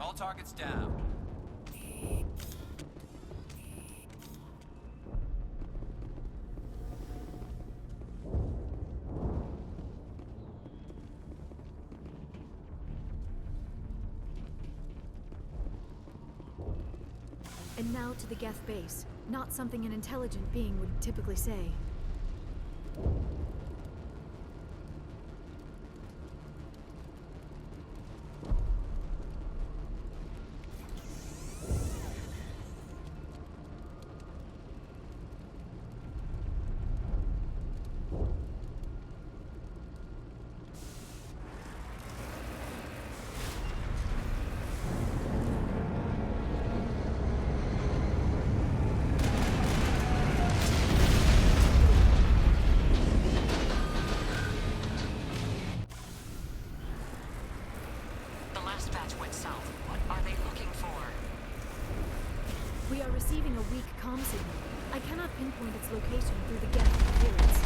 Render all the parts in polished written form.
All targets down. And now to the Geth base. Not something an intelligent being would typically say. We are receiving a weak comm signal. I cannot pinpoint its location through the Geth interference.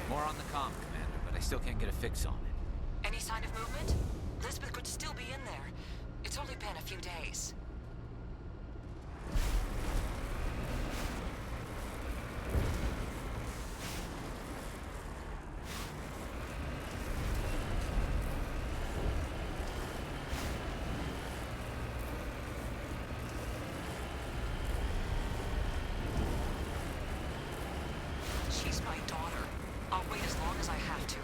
More on the comm, Commander, but I still can't get a fix on it. Any sign of movement? Lisbeth could still be in there. It's only been a few days. She's my daughter. I'll wait as long as I have to.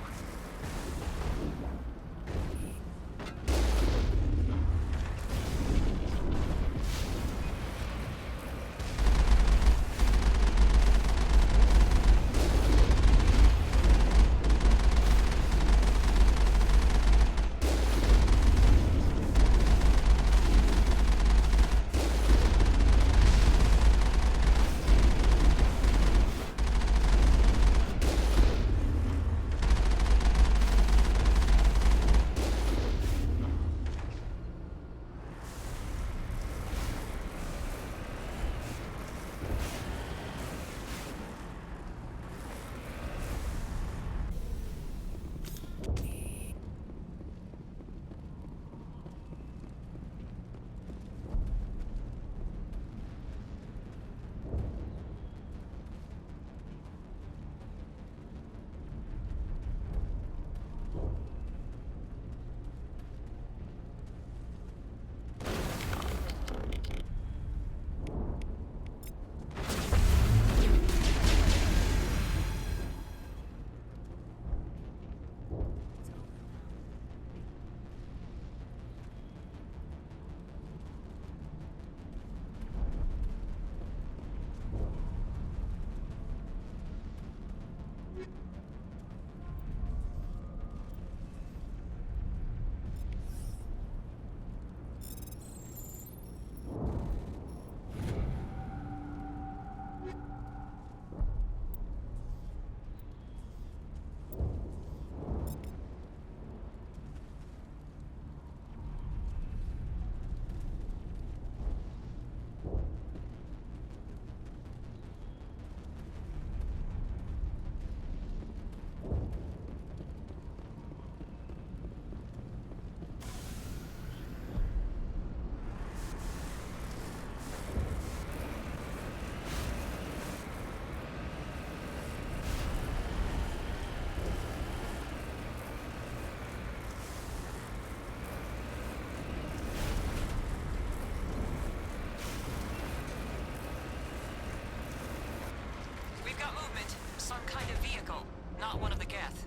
Some kind of vehicle, not one of the Geth.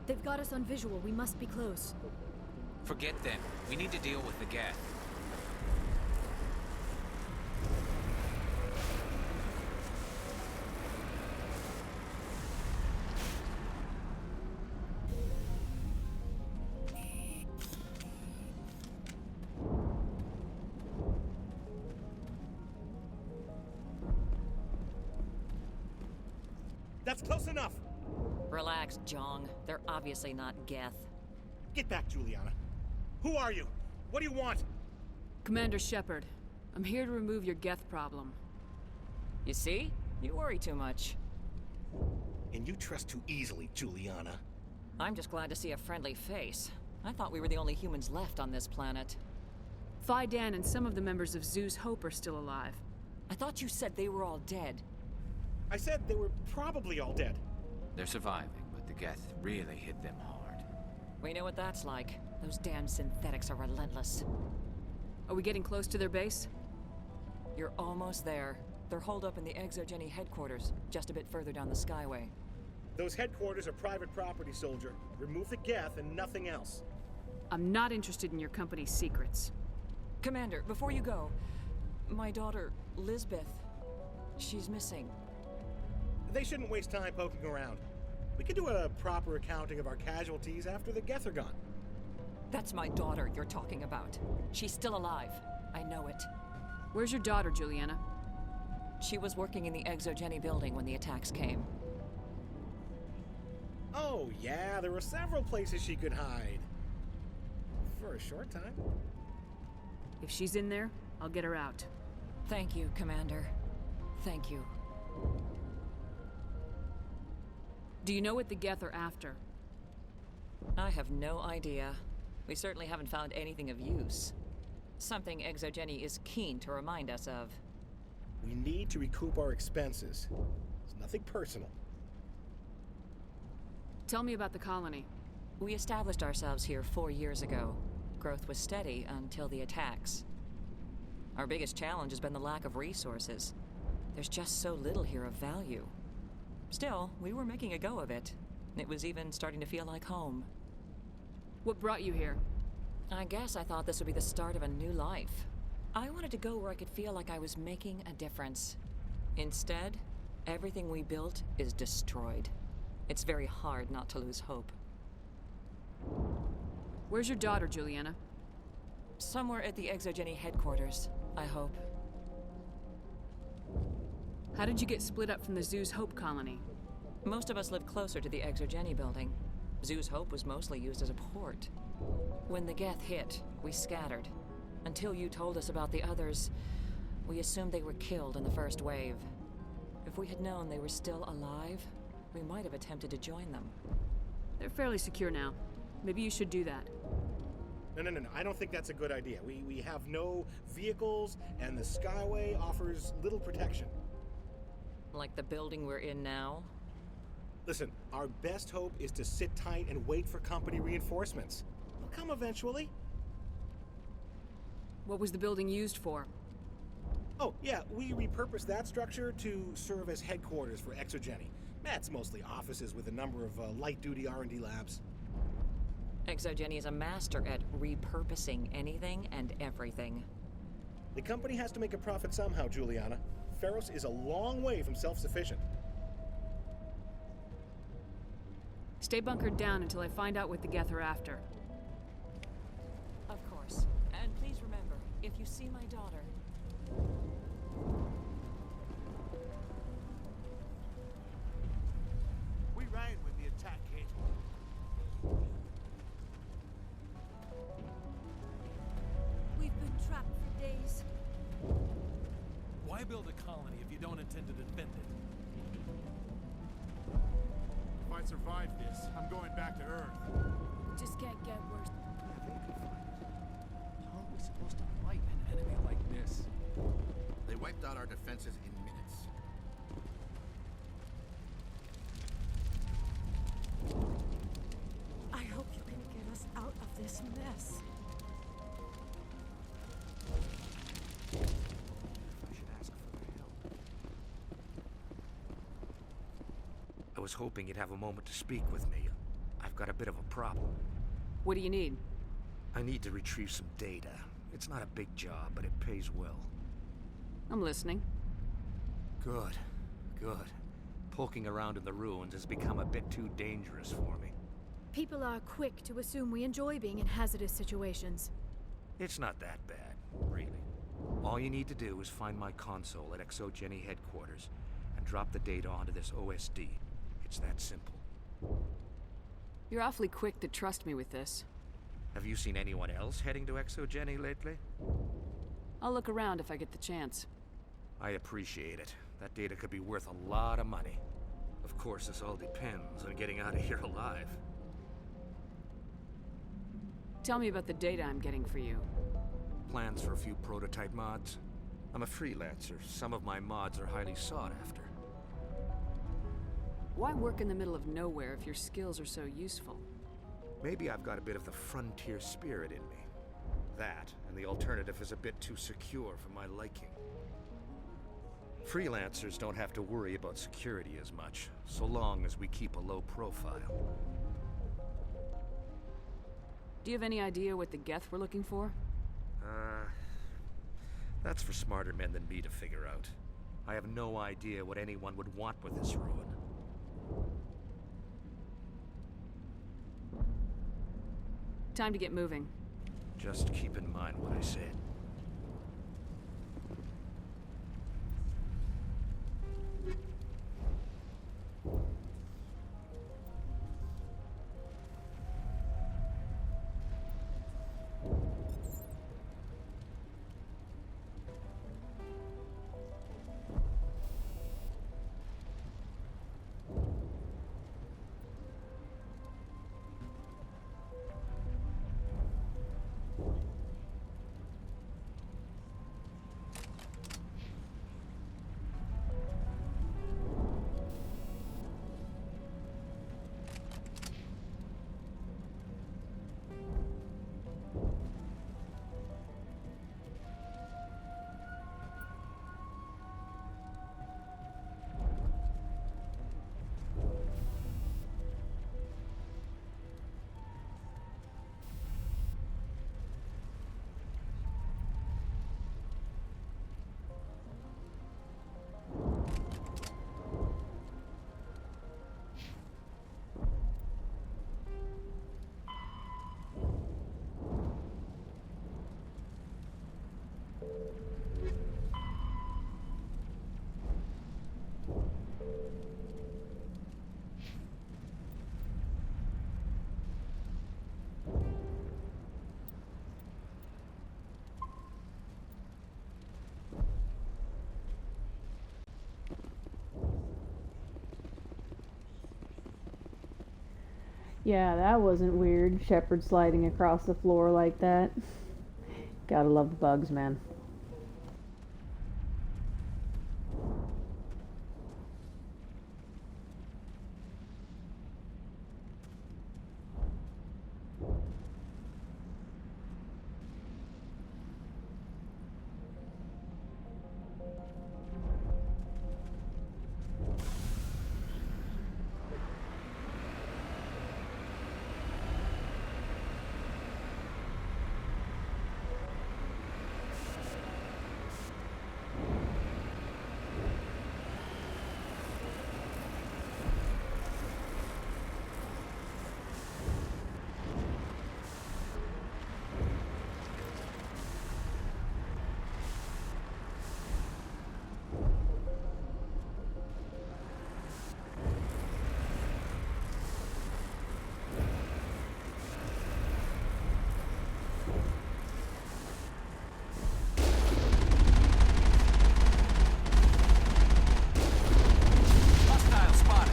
They've got us on visual. We must be close. Forget them. We need to deal with the Geth. That's close enough! Relax, Jong. They're obviously not Geth. Get back, Juliana. Who are you? What do you want? Commander Shepard, I'm here to remove your Geth problem. You see? You worry too much. And you trust too easily, Juliana. I'm just glad to see a friendly face. I thought we were the only humans left on this planet. Fidan and some of the members of Zoo's Hope are still alive. I thought you said they were all dead. I said they were probably all dead. They're surviving, but the Geth really hit them hard. We know what that's like. Those damn synthetics are relentless. Are we getting close to their base? You're almost there. They're holed up in the Exogeny headquarters, just a bit further down the Skyway. Those headquarters are private property, soldier. Remove the Geth and nothing else. I'm not interested in your company's secrets. Commander, before you go, my daughter, Lisbeth, she's missing. They shouldn't waste time poking around. We could do a proper accounting of our casualties after the Geth are gone. That's my daughter you're talking about. She's still alive. I know it. Where's your daughter, Juliana? She was working in the Exogeny building when the attacks came. Oh, yeah, there were several places she could hide. For a short time. If she's in there, I'll get her out. Thank you, Commander. Thank you. Do you know what the Geth are after? I have no idea. We certainly haven't found anything of use. Something Exogeny is keen to remind us of. We need to recoup our expenses. It's nothing personal. Tell me about the colony. We established ourselves here 4 years ago. Growth was steady until the attacks. Our biggest challenge has been the lack of resources. There's just so little here of value. Still, we were making a go of it. It was even starting to feel like home. What brought you here? I guess I thought this would be the start of a new life. I wanted to go where I could feel like I was making a difference. Instead, everything we built is destroyed. It's very hard not to lose hope. Where's your daughter, Juliana? Somewhere at the Exogeny headquarters, I hope. How did you get split up from the Zoo's Hope colony? Most of us lived closer to the Exogeny building. Zoo's Hope was mostly used as a port. When the Geth hit, we scattered. Until you told us about the others, we assumed they were killed in the first wave. If we had known they were still alive, we might have attempted to join them. They're fairly secure now. Maybe you should do that. No. I don't think that's a good idea. We have no vehicles, and the Skyway offers little protection. Like the building we're in now? Listen, our best hope is to sit tight and wait for company reinforcements. They'll come eventually. What was the building used for? Oh, yeah, we repurposed that structure to serve as headquarters for Exogeny. That's mostly offices with a number of light-duty R&D labs. Exogeny is a master at repurposing anything and everything. The company has to make a profit somehow, Juliana. Feros is a long way from self-sufficient. Stay bunkered down until I find out what the Geth are after. Of course. And please remember, if you see my daughter... We ran when the attack hit. We've been trapped for days. Why build a colony if you don't intend to defend it? If I survive this, I'm going back to Earth. Just can't get worse. How are we supposed to fight an enemy like this? They wiped out our defenses in minutes. I hope you can get us out of this mess. I should ask for their help. I was hoping you'd have a moment to speak with me. I've got a bit of a problem. What do you need? I need to retrieve some data. It's not a big job, but it pays well. I'm listening. Good. Poking around in the ruins has become a bit too dangerous for me. People are quick to assume we enjoy being in hazardous situations. It's not that bad, really. All you need to do is find my console at Exogeny headquarters and drop the data onto this OSD. it's that simple. You're awfully quick to trust me with this. Have you seen anyone else heading to Exogeny lately? I'll look around if I get the chance. I appreciate it. That data could be worth a lot of money. Of course, this all depends on getting out of here alive. Tell me about the data I'm getting for you. Plans for a few prototype mods? I'm a freelancer. Some of my mods are highly sought after. Why work in the middle of nowhere if your skills are so useful? Maybe I've got a bit of the frontier spirit in me. That, and the alternative is a bit too secure for my liking. Freelancers don't have to worry about security as much, so long as we keep a low profile. Do you have any idea what the Geth were looking for? That's for smarter men than me to figure out. I have no idea what anyone would want with this ruin. Time to get moving. Just keep in mind what I said. Yeah, that wasn't weird. Shepard sliding across the floor like that. Gotta love the bugs, man. Hostile spotted.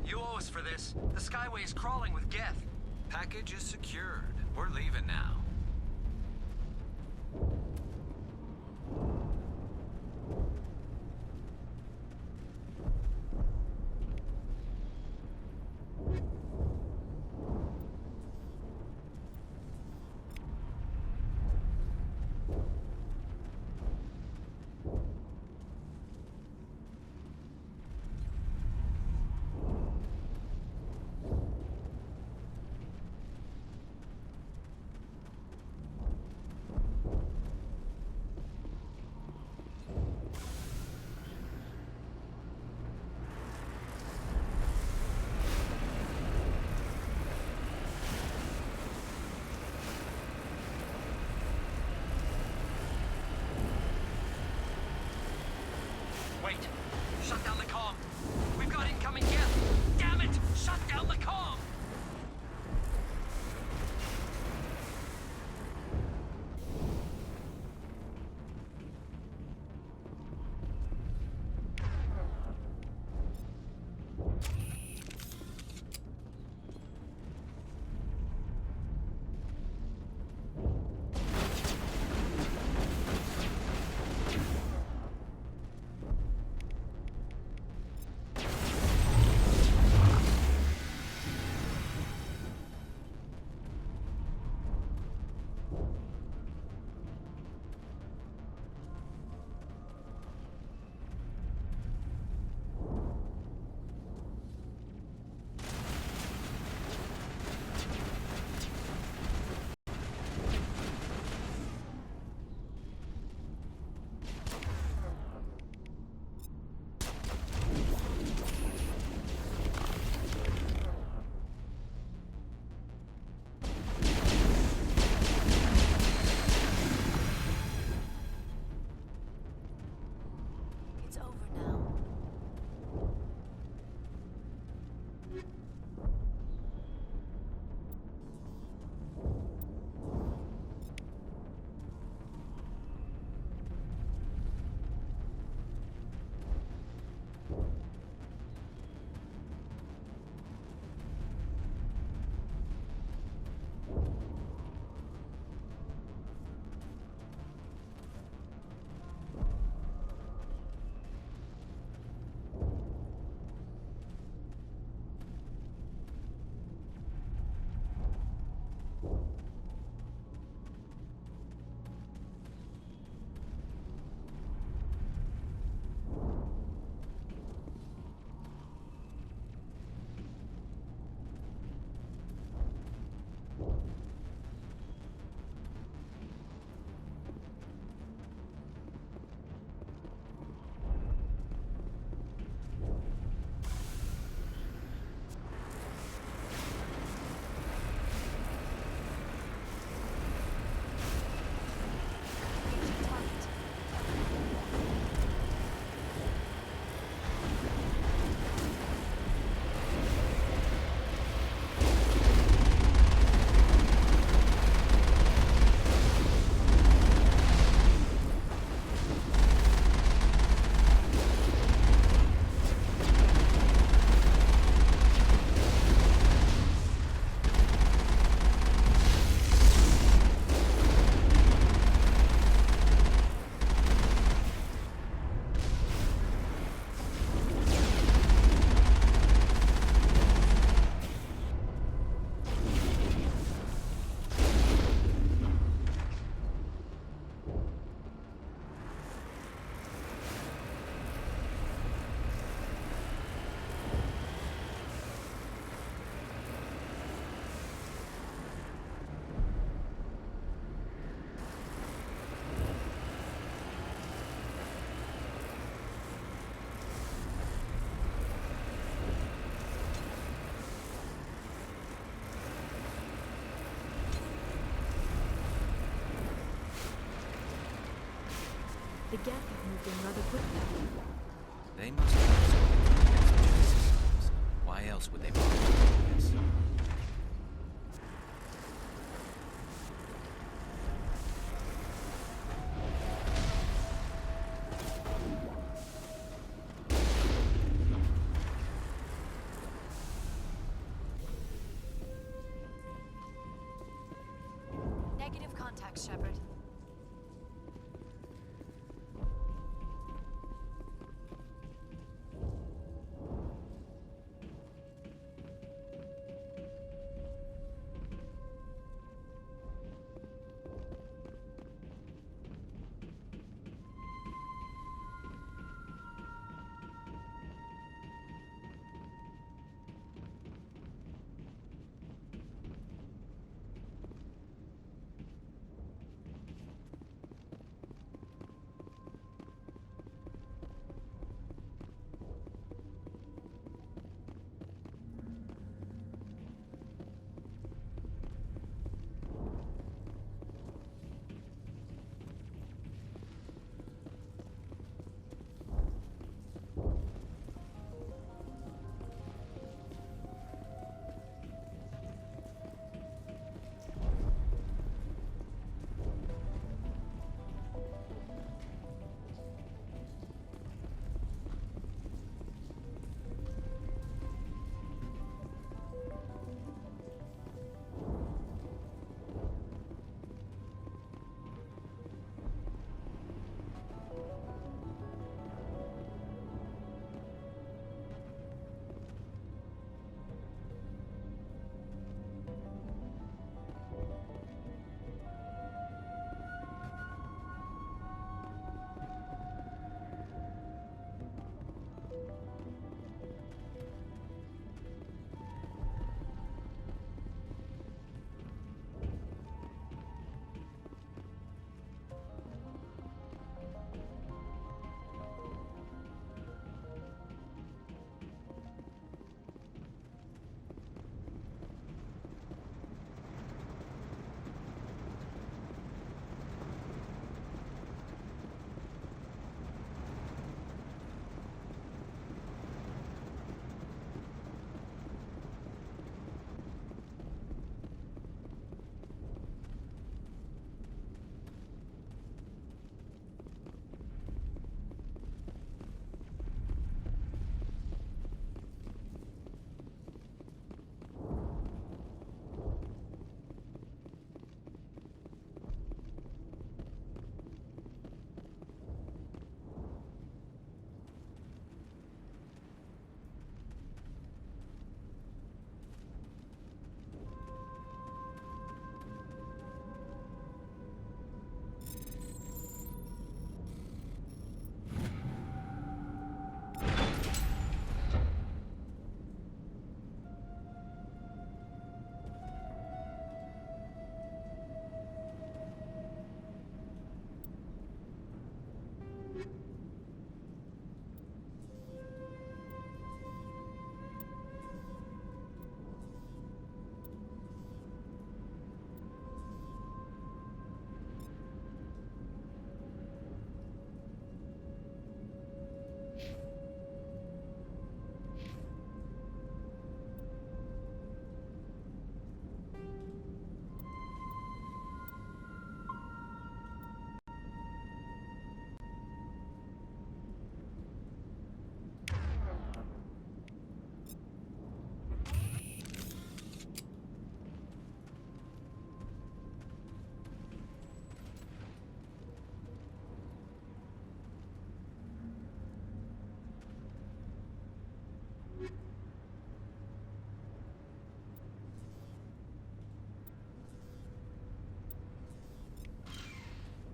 You owe us for this. The Skyway is crawling with Geth. Package is secured. We're leaving now. The Geth have moved in rather quickly. They must have some exogenous systems. Why else would they bother doing this? Negative contact, Shepard.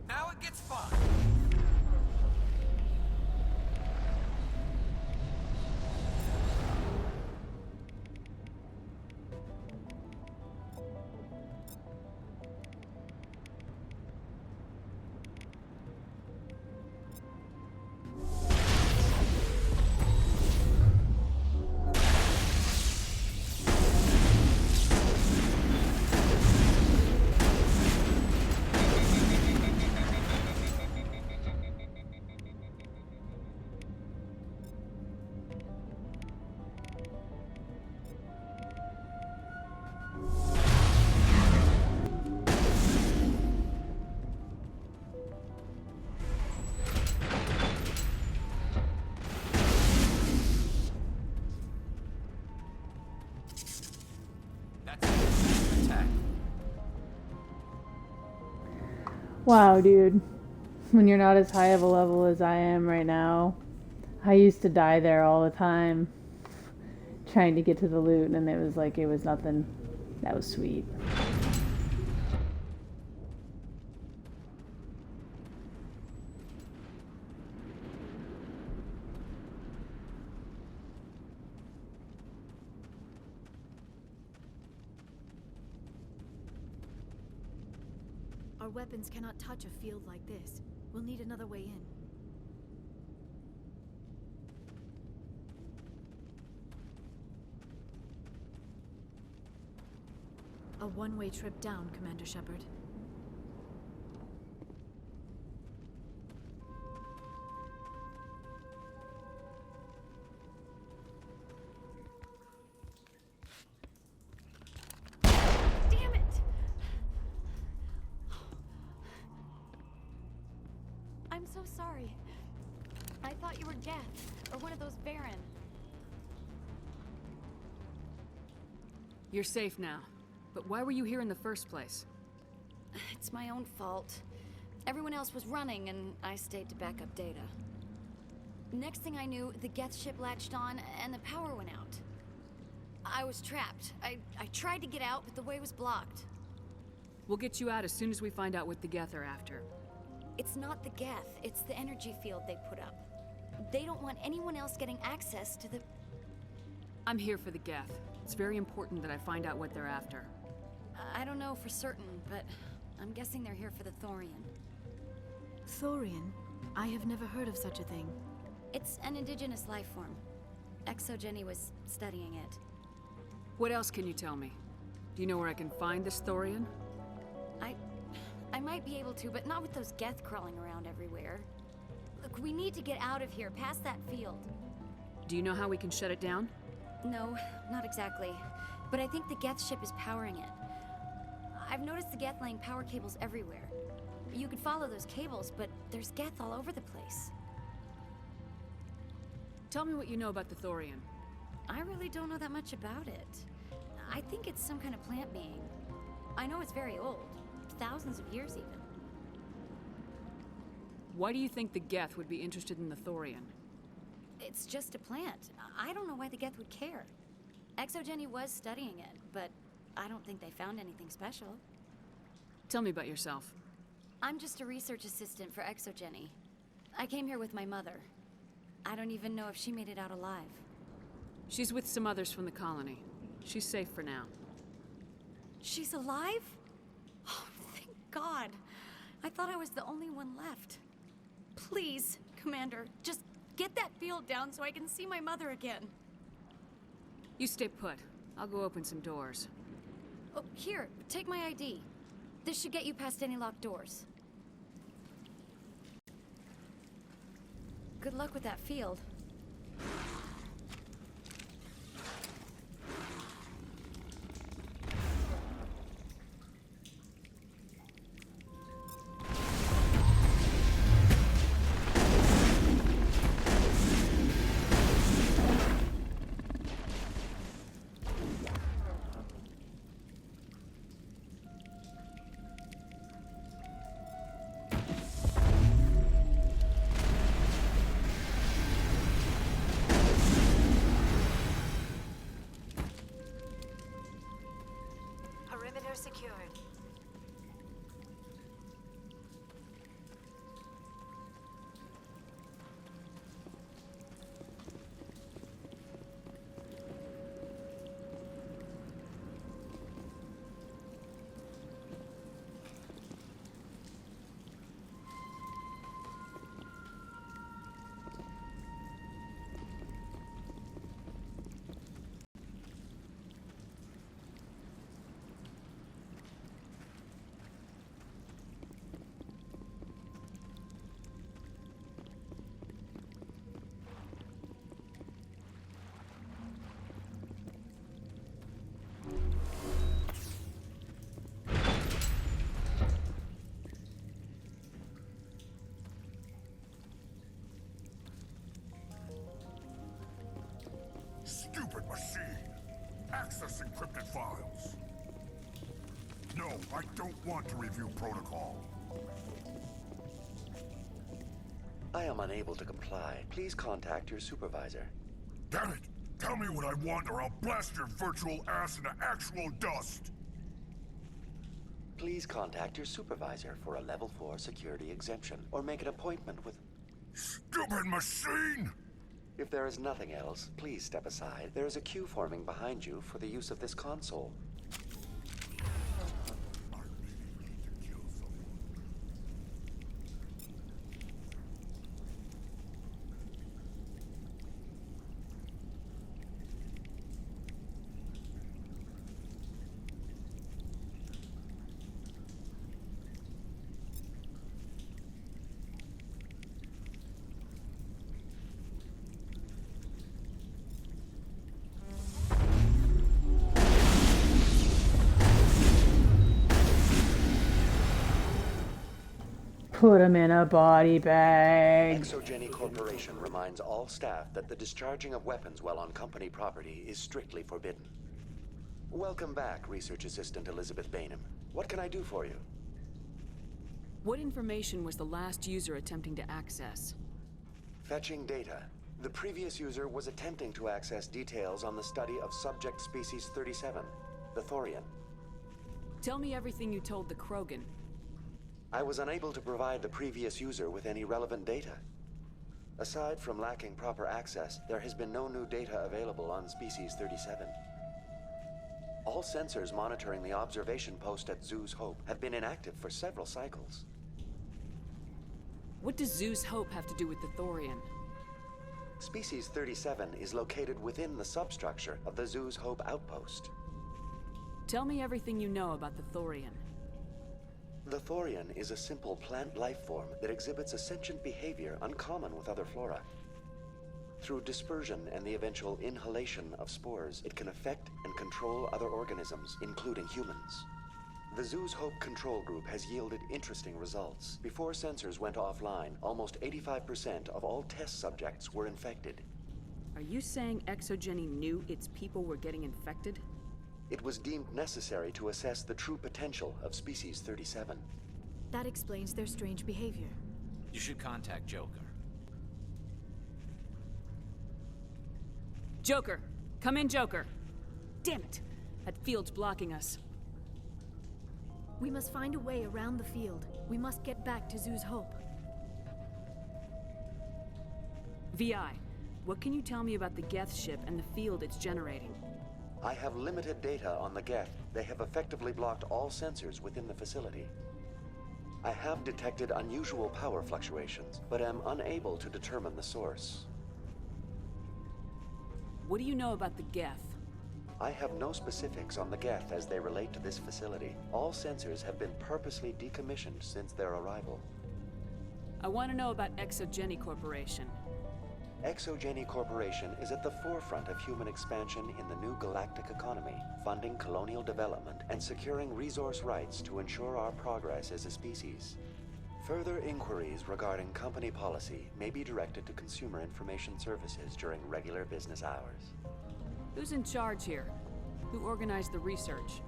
Now it gets fun. Wow, dude. When you're not as high of a level as I am right now, I used to die there all the time trying to get to the loot, and it was like it was nothing. That was sweet. Our weapons cannot touch a field like this. We'll need another way in. A one-way trip down, Commander Shepard. Damn it! I'm so sorry. I thought you were Geth, or one of those Baron. You're safe now. But why were you here in the first place? It's my own fault. Everyone else was running, and I stayed to back up data. Next thing I knew, the Geth ship latched on, and the power went out. I was trapped. I tried to get out, but the way was blocked. We'll get you out as soon as we find out what the Geth are after. It's not the Geth, it's the energy field they put up. They don't want anyone else getting access to the... I'm here for the Geth. It's very important that I find out what they're after. I don't know for certain, but I'm guessing they're here for the Thorian. Thorian? I have never heard of such a thing. It's an indigenous life form. Exogeny was studying it. What else can you tell me? Do you know where I can find this Thorian? I might be able to, but not with those Geth crawling around everywhere. Look, we need to get out of here, past that field. Do you know how we can shut it down? No, not exactly. But I think the Geth ship is powering it. I've noticed the Geth laying power cables everywhere. You could follow those cables, but there's Geth all over the place. Tell me what you know about the Thorian. I really don't know that much about it. I think it's some kind of plant being. I know it's very old. Thousands of years, even. Why do you think the Geth would be interested in the Thorian? It's just a plant. I don't know why the Geth would care. Exogeny was studying it, but I don't think they found anything special. Tell me about yourself. I'm just a research assistant for Exogeny. I came here with my mother. I don't even know if she made it out alive. She's with some others from the colony. She's safe for now. She's alive? Oh, thank God. I thought I was the only one left. Please, Commander, just get that field down so I can see my mother again. You stay put. I'll go open some doors. Oh, here, take my ID. This should get you past any locked doors. Good luck with that field. Perimeter secured. Stupid machine! Access encrypted files. No, I don't want to review protocol. I am unable to comply. Please contact your supervisor. Damn it! Tell me what I want or I'll blast your virtual ass into actual dust! Please contact your supervisor for a level 4 security exemption, or make an appointment with... Stupid machine! If there is nothing else, please step aside. There is a queue forming behind you for the use of this console. Put him in a body bag. Exogeny Corporation reminds all staff that the discharging of weapons while on company property is strictly forbidden. Welcome back, Research Assistant Elizabeth Bainham. What can I do for you? What information was the last user attempting to access? Fetching data. The previous user was attempting to access details on the study of subject species 37, the Thorian. Tell me everything you told the Krogan. I was unable to provide the previous user with any relevant data. Aside from lacking proper access, there has been no new data available on Species 37. All sensors monitoring the observation post at Zeus Hope have been inactive for several cycles. What does Zeus Hope have to do with the Thorian? Species 37 is located within the substructure of the Zeus Hope outpost. Tell me everything you know about the Thorian. The Thorian is a simple plant life form that exhibits a sentient behavior uncommon with other flora. Through dispersion and the eventual inhalation of spores, it can affect and control other organisms, including humans. The Zeus Hope control group has yielded interesting results. Before sensors went offline, almost 85% of all test subjects were infected. Are you saying Exogeny knew its people were getting infected? It was deemed necessary to assess the true potential of Species 37. That explains their strange behavior. You should contact Joker. Joker! Come in, Joker! Damn it! That field's blocking us. We must find a way around the field. We must get back to Zeus Hope. VI, what can you tell me about the Geth ship and the field it's generating? I have limited data on the Geth. They have effectively blocked all sensors within the facility. I have detected unusual power fluctuations, but am unable to determine the source. What do you know about the Geth? I have no specifics on the Geth as they relate to this facility. All sensors have been purposely decommissioned since their arrival. I want to know about Exogeny Corporation. Exogeny Corporation is at the forefront of human expansion in the new galactic economy, funding colonial development and securing resource rights to ensure our progress as a species. Further inquiries regarding company policy may be directed to Consumer Information Services during regular business hours. Who's in charge here? Who organized the research?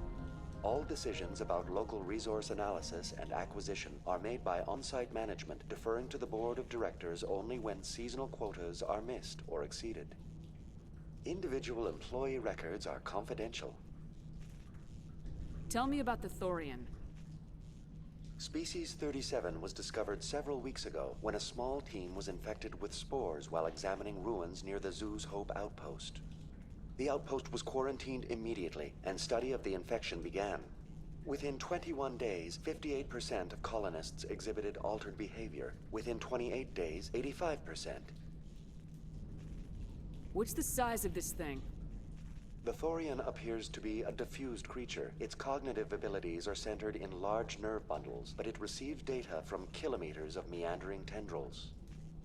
All decisions about local resource analysis and acquisition are made by on-site management, deferring to the board of directors only when seasonal quotas are missed or exceeded. Individual employee records are confidential. Tell me about the Thorian. Species 37 was discovered several weeks ago when a small team was infected with spores while examining ruins near the Zeus Hope outpost. The outpost was quarantined immediately, and study of the infection began. Within 21 days, 58% of colonists exhibited altered behavior. Within 28 days, 85%. What's the size of this thing? The Thorian appears to be a diffused creature. Its cognitive abilities are centered in large nerve bundles, but it receives data from kilometers of meandering tendrils.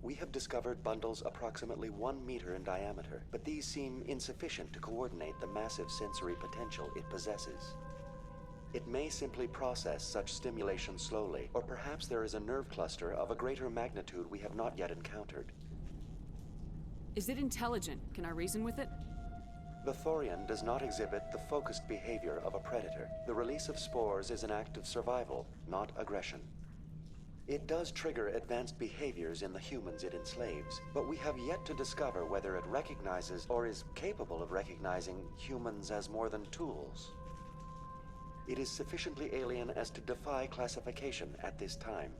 We have discovered bundles approximately 1 meter in diameter, but these seem insufficient to coordinate the massive sensory potential it possesses. It may simply process such stimulation slowly, or perhaps there is a nerve cluster of a greater magnitude we have not yet encountered. Is it intelligent? Can I reason with it? The Thorian does not exhibit the focused behavior of a predator. The release of spores is an act of survival, not aggression. It does trigger advanced behaviors in the humans it enslaves, but we have yet to discover whether it recognizes or is capable of recognizing humans as more than tools. It is sufficiently alien as to defy classification at this time.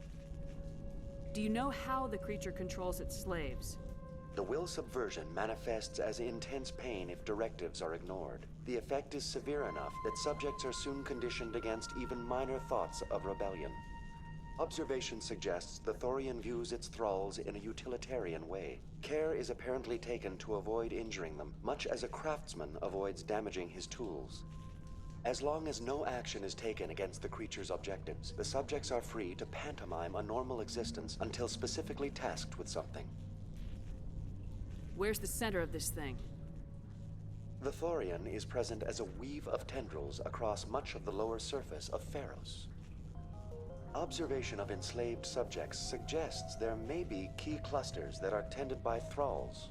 Do you know how the creature controls its slaves? The will subversion manifests as intense pain if directives are ignored. The effect is severe enough that subjects are soon conditioned against even minor thoughts of rebellion. Observation suggests the Thorian views its thralls in a utilitarian way. Care is apparently taken to avoid injuring them, much as a craftsman avoids damaging his tools. As long as no action is taken against the creature's objectives, the subjects are free to pantomime a normal existence until specifically tasked with something. Where's the center of this thing? The Thorian is present as a weave of tendrils across much of the lower surface of Pharos. Observation of enslaved subjects suggests there may be key clusters that are tended by thralls.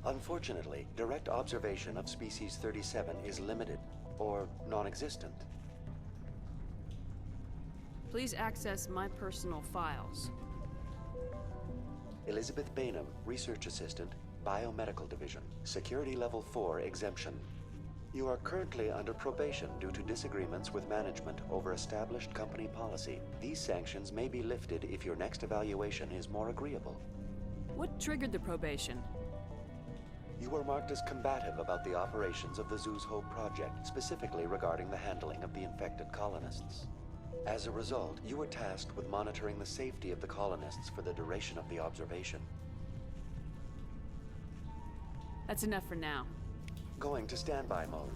Unfortunately, direct observation of species 37 is limited, or non-existent. Please access my personal files. Elizabeth Bainham, Research Assistant, Biomedical Division, Security Level 4 exemption. You are currently under probation due to disagreements with management over established company policy. These sanctions may be lifted if your next evaluation is more agreeable. What triggered the probation? You were marked as combative about the operations of the Zeus Hope project, specifically regarding the handling of the infected colonists. As a result, you were tasked with monitoring the safety of the colonists for the duration of the observation. That's enough for now. Going to standby mode.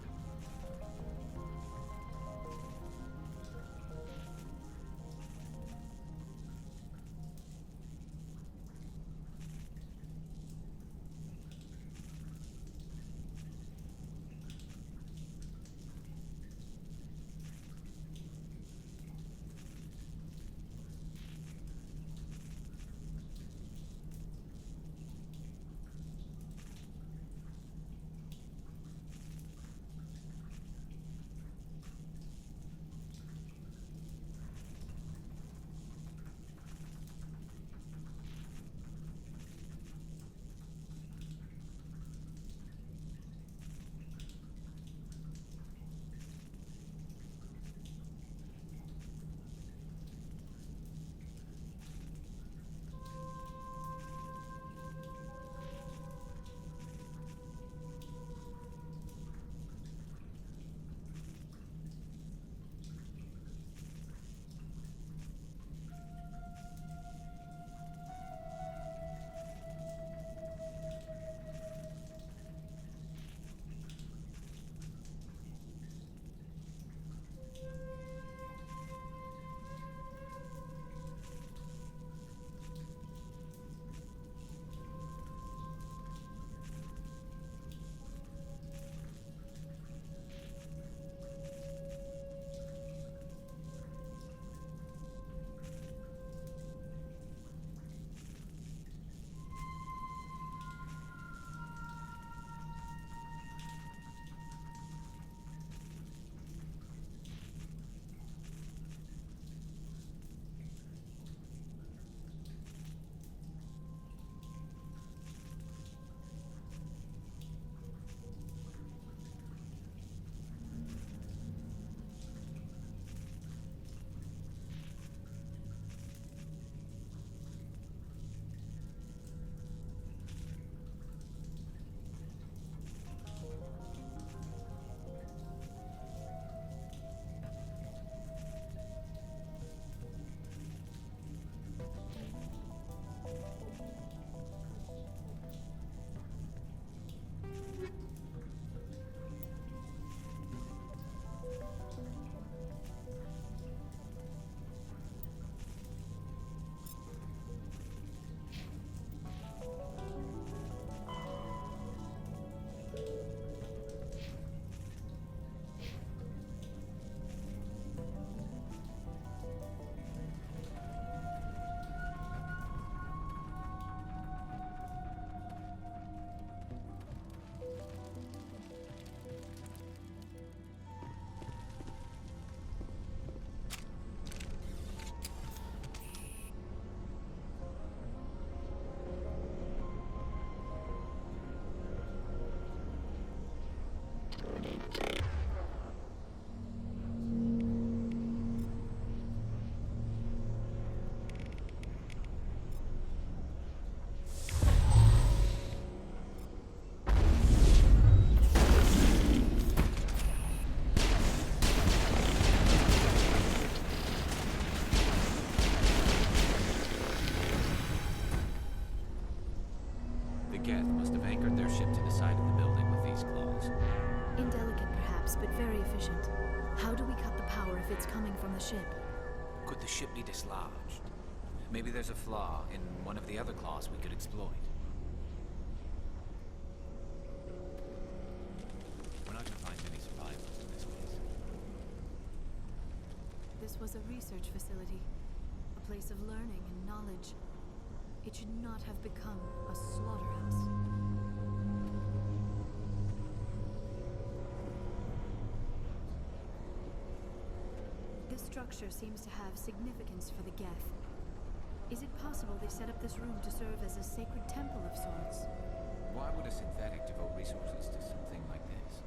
steps, but very efficient. How do we cut the power if it's coming from the ship? Could the ship be dislodged? Maybe there's a flaw in one of the other claws we could exploit. We're not gonna find many survivors in this case. This was a research facility, a place of learning and knowledge. It should not have become a slaughterhouse. This structure seems to have significance for the Geth. Is it possible they set up this room to serve as a sacred temple of sorts? Why would a synthetic devote resources to something like this?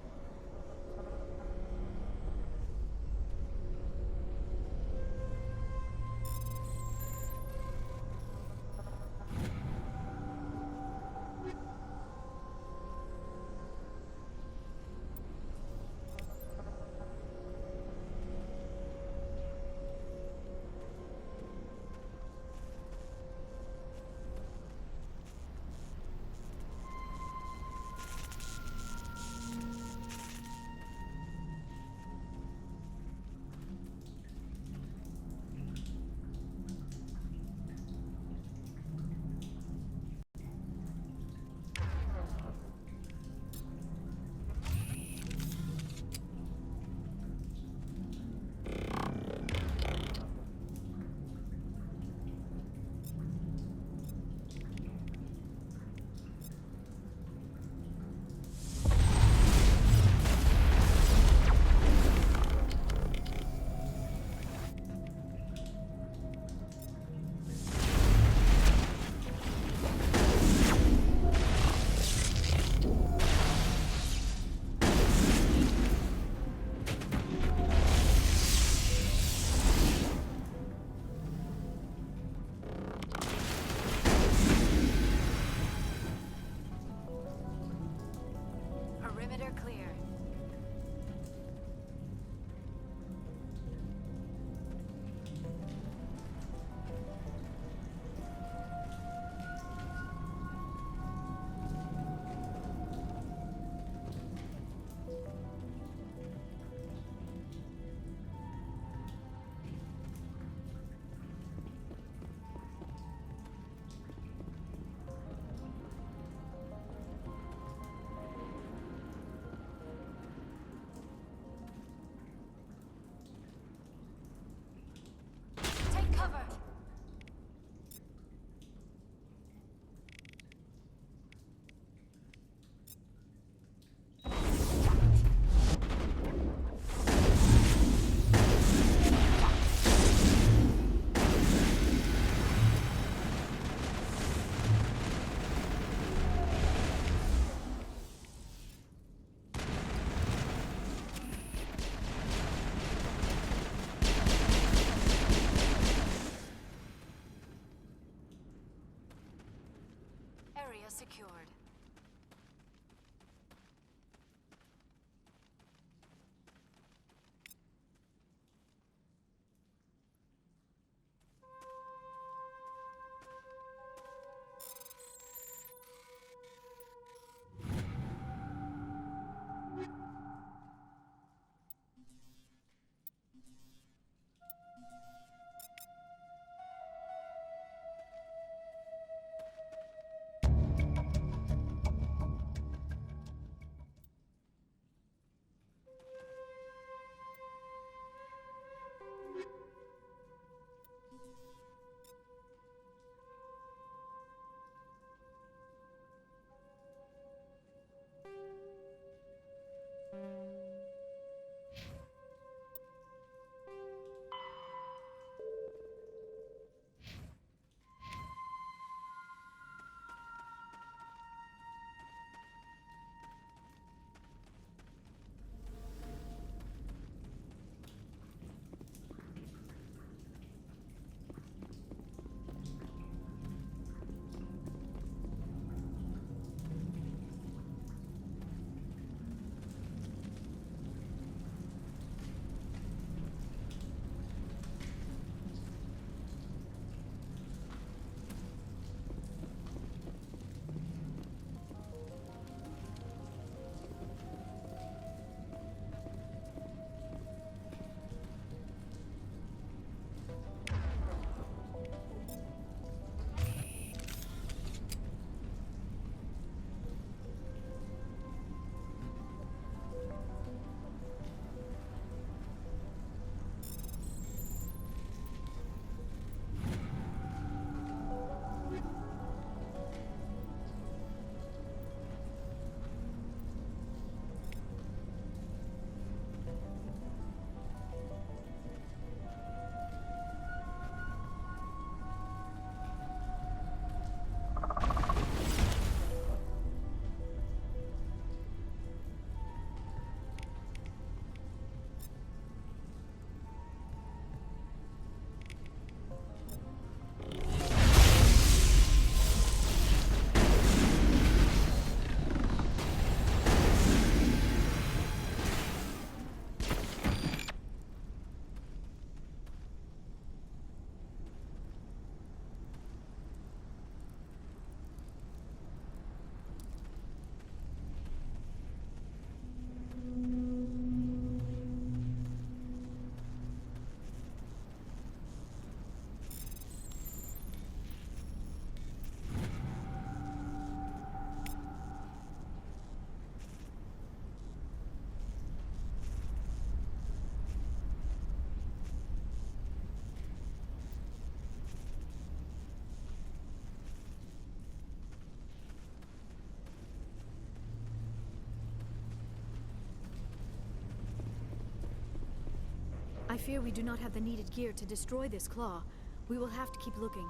I fear we do not have the needed gear to destroy this claw. We will have to keep looking.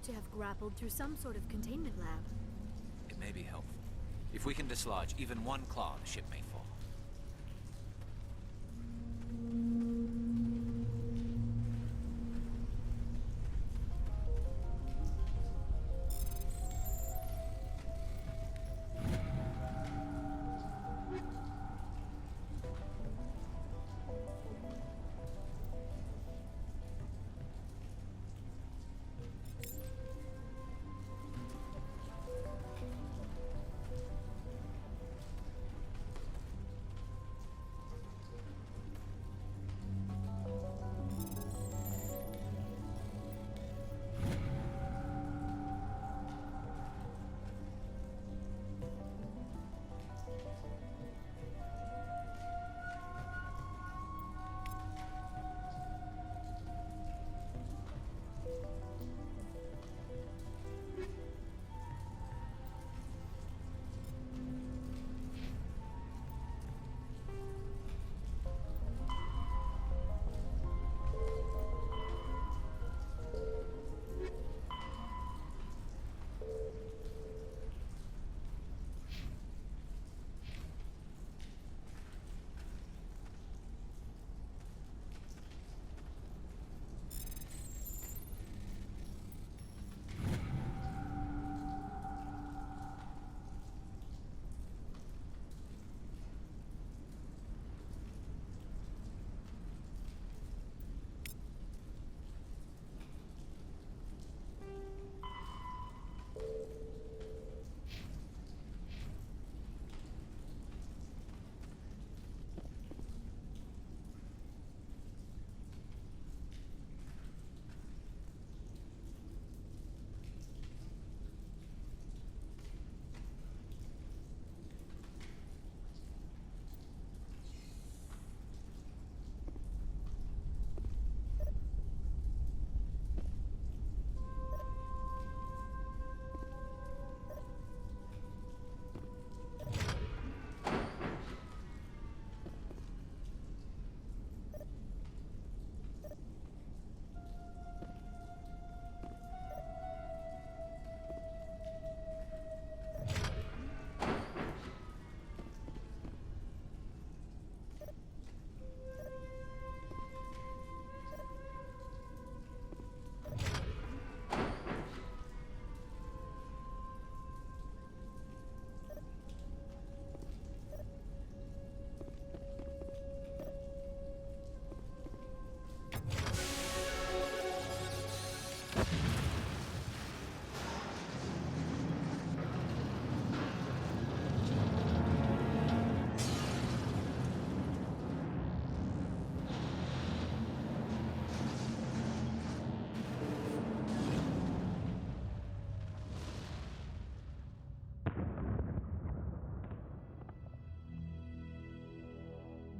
To have grappled through some sort of containment lab. It may be helpful. If we can dislodge even one claw, the ship may fall.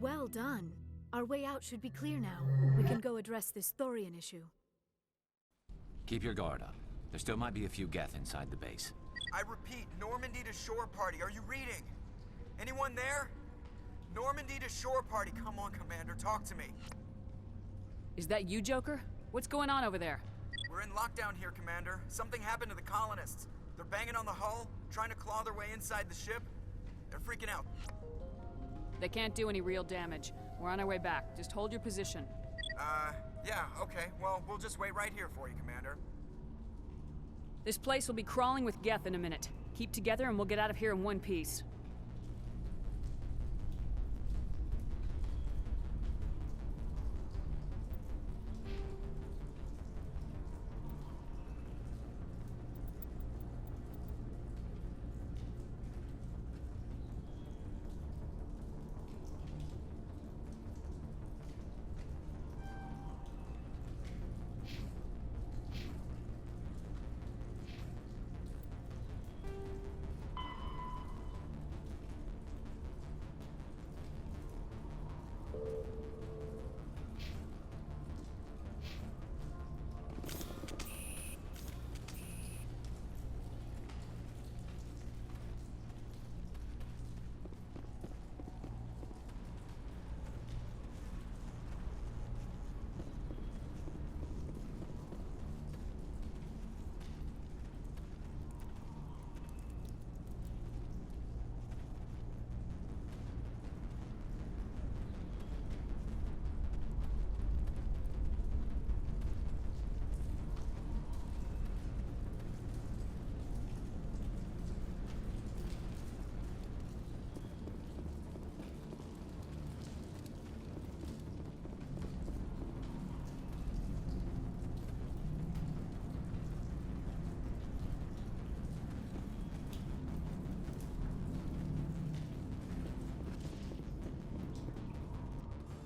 Well done. Our way out should be clear now. We can go address this thorian issue. Keep your guard up. There still might be a few Geth inside the base. I repeat, Normandy to shore party. Are you reading? Anyone there? Normandy to shore party. Come on, Commander. Talk to me. Is that you, Joker? What's going on over there? We're in lockdown here, Commander. Something happened to the colonists. They're banging on the hull, trying to claw their way inside the ship. They're freaking out. They can't do any real damage. We're on our way back. Just hold your position. Yeah, okay. Well, we'll just wait right here for you, Commander. This place will be crawling with Geth in a minute. Keep together and we'll get out of here in one piece.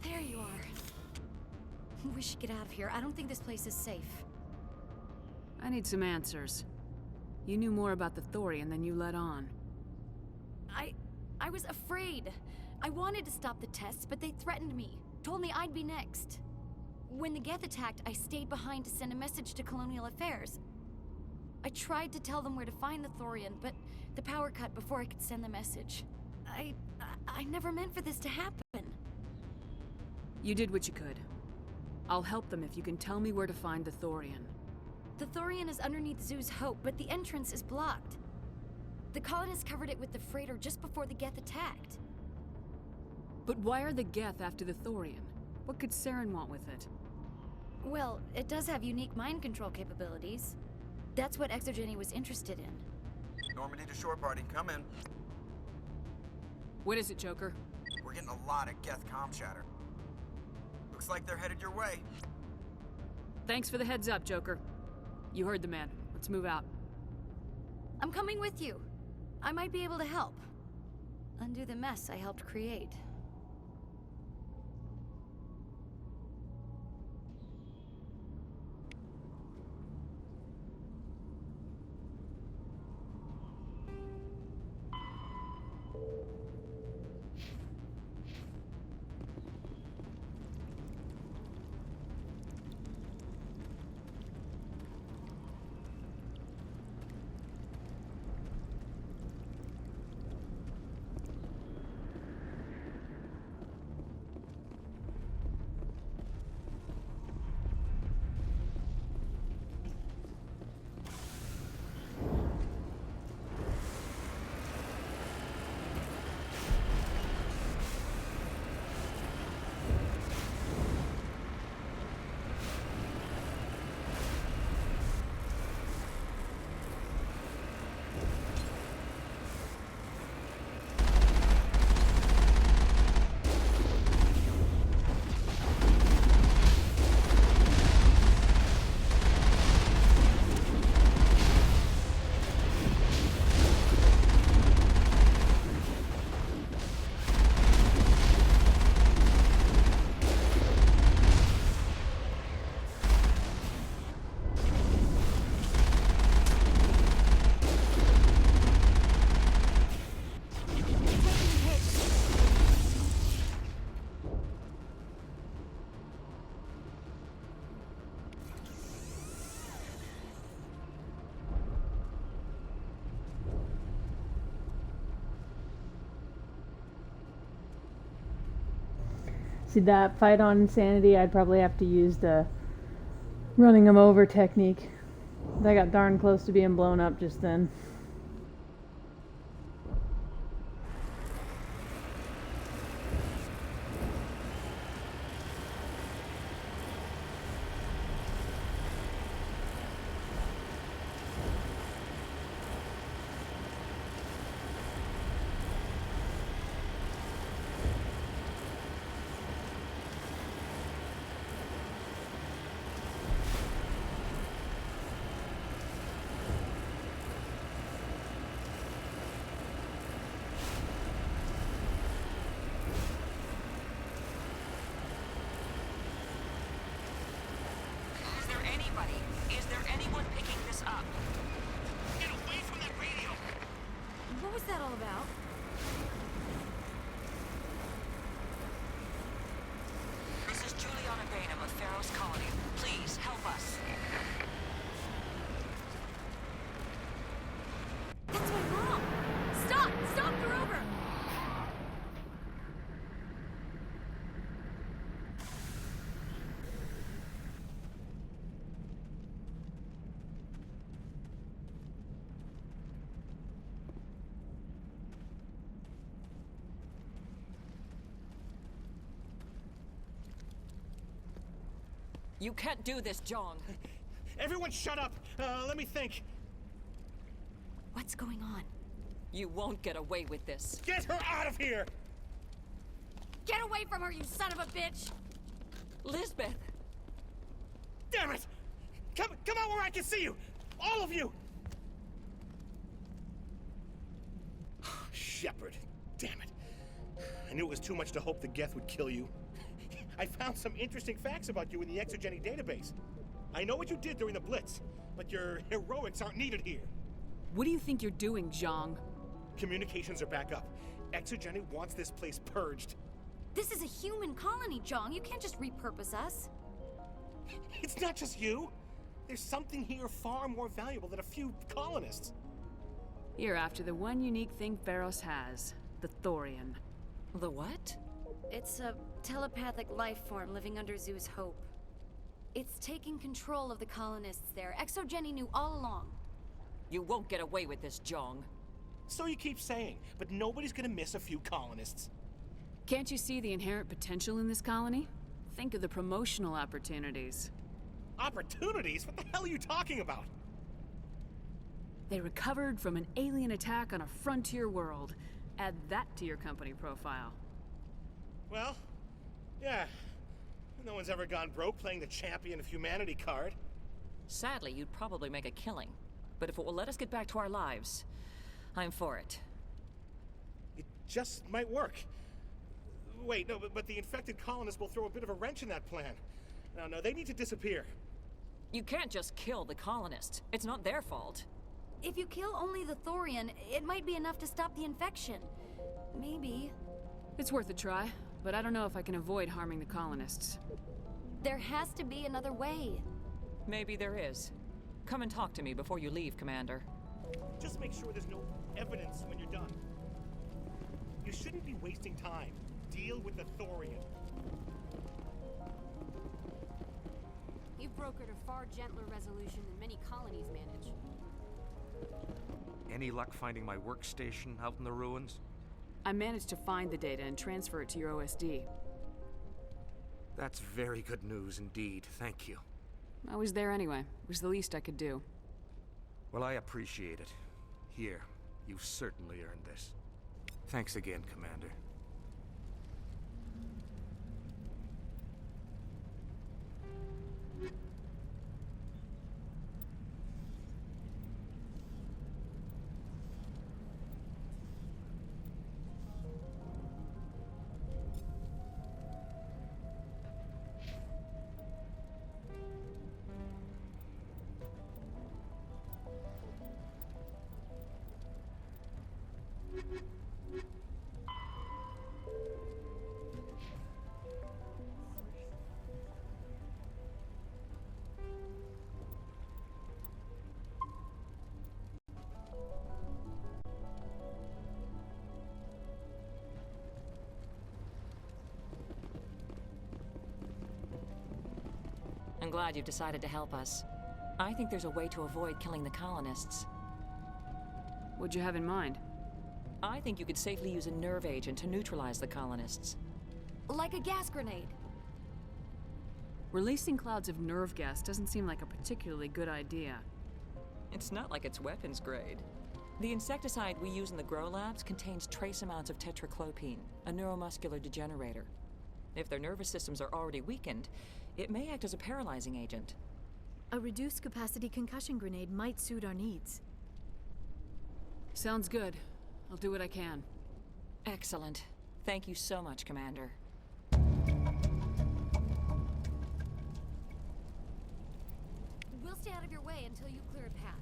There you are. We should get out of here. I don't think this place is safe. I need some answers. You knew more about the Thorian than you let on. I was afraid. I wanted to stop the tests, but they threatened me. Told me I'd be next. When the Geth attacked, I stayed behind to send a message to Colonial Affairs. I tried to tell them where to find the Thorian, but the power cut before I could send the message. I never meant for this to happen. You did what you could. I'll help them if you can tell me where to find the Thorian. The Thorian is underneath Zoo's Hope, but the entrance is blocked. The colonists covered it with the freighter just before the Geth attacked. But why are the Geth after the Thorian? What could Saren want with it? Well, it does have unique mind control capabilities. That's what Exogeny was interested in. Normandy to shore party, come in. What is it, Joker? We're getting a lot of Geth comm chatter. Looks like they're headed your way. Thanks for the heads up, Joker. You heard the man. Let's move out. I'm coming with you. I might be able to help. Undo the mess I helped create. See, that fight on Insanity, I'd probably have to use the running them over technique. That got darn close to being blown up just then. You can't do this, Jong. Everyone shut up! Let me think. What's going on? You won't get away with this. Get her out of here! Get away from her, you son of a bitch! Lisbeth! Damn it! Come out where I can see you! All of you! Shepard. Damn it. I knew it was too much to hope the Geth would kill you. I found some interesting facts about you in the Exogeny database. I know what you did during the Blitz, but your heroics aren't needed here. What do you think you're doing, Zhang? Communications are back up. Exogeny wants this place purged. This is a human colony, Jong. You can't just repurpose us. It's not just you. There's something here far more valuable than a few colonists. You're after the one unique thing Pharos has, the Thorian. The what? It's a telepathic life form living under Zeus Hope. It's taking control of the colonists there. Exogeny knew all along. You won't get away with this, Jong. So you keep saying, but nobody's gonna miss a few colonists. Can't you see the inherent potential in this colony? Think of the promotional opportunities. Opportunities? What the hell are you talking about? They recovered from an alien attack on a frontier world. Add that to your company profile. Well, yeah. No one's ever gone broke playing the champion of humanity card. Sadly, you'd probably make a killing. But if it will let us get back to our lives, I'm for it. It just might work. Wait, no, but the infected colonists will throw a bit of a wrench in that plan. No, they need to disappear. You can't just kill the colonists. It's not their fault. If you kill only the Thorian, it might be enough to stop the infection. Maybe. It's worth a try, but I don't know if I can avoid harming the colonists. There has to be another way. Maybe there is. Come and talk to me before you leave, Commander. Just make sure there's no evidence when you're done. You shouldn't be wasting time. Deal with the Thorian. You've brokered a far gentler resolution than many colonies manage. Any luck finding my workstation out in the ruins? I managed to find the data and transfer it to your OSD. That's very good news indeed, thank you. I was there anyway. It was the least I could do. Well, I appreciate it. Here, you've certainly earned this. Thanks again, Commander. I'm glad you've decided to help us. I think there's a way to avoid killing the colonists. What'd you have in mind? I think you could safely use a nerve agent to neutralize the colonists. Like a gas grenade. Releasing clouds of nerve gas doesn't seem like a particularly good idea. It's not like it's weapons grade. The insecticide we use in the grow labs contains trace amounts of tetraclopine, a neuromuscular degenerator. If their nervous systems are already weakened, it may act as a paralyzing agent. A reduced capacity concussion grenade might suit our needs. Sounds good. I'll do what I can. Excellent. Thank you so much, Commander. We'll stay out of your way until you clear a path.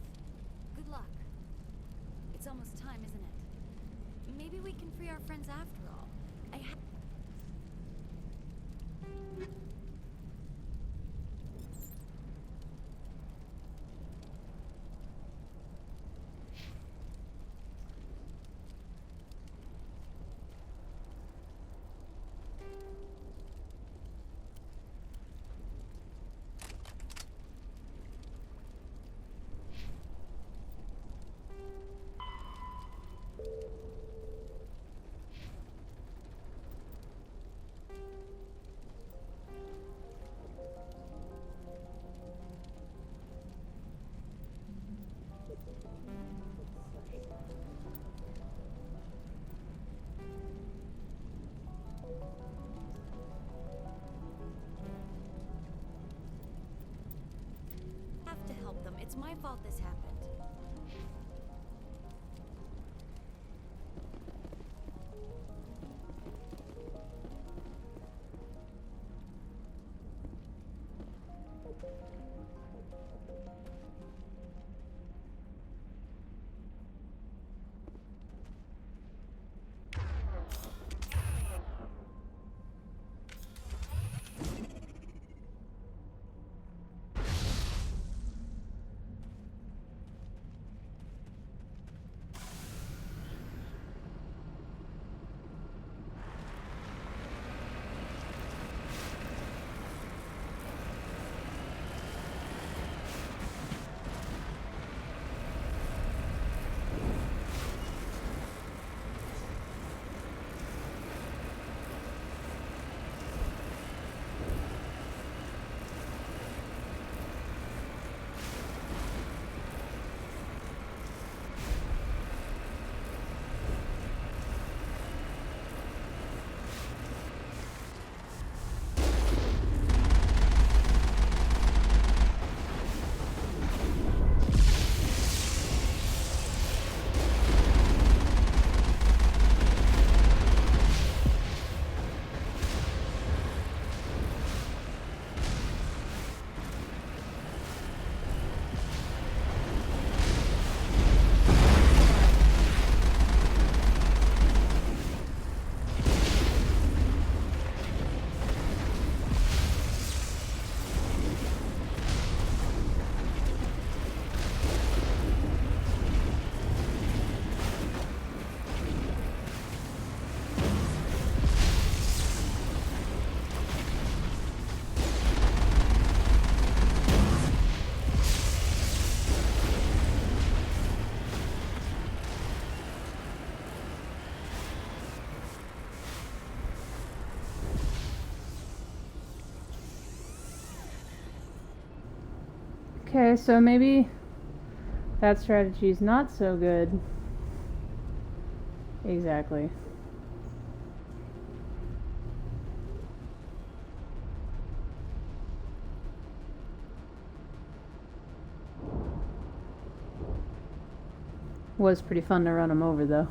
Good luck. It's almost time, isn't it? Maybe we can free our friends after all. It's my fault this happened. Okay, so maybe that strategy is not so good. Exactly. Was pretty fun to run him over, though.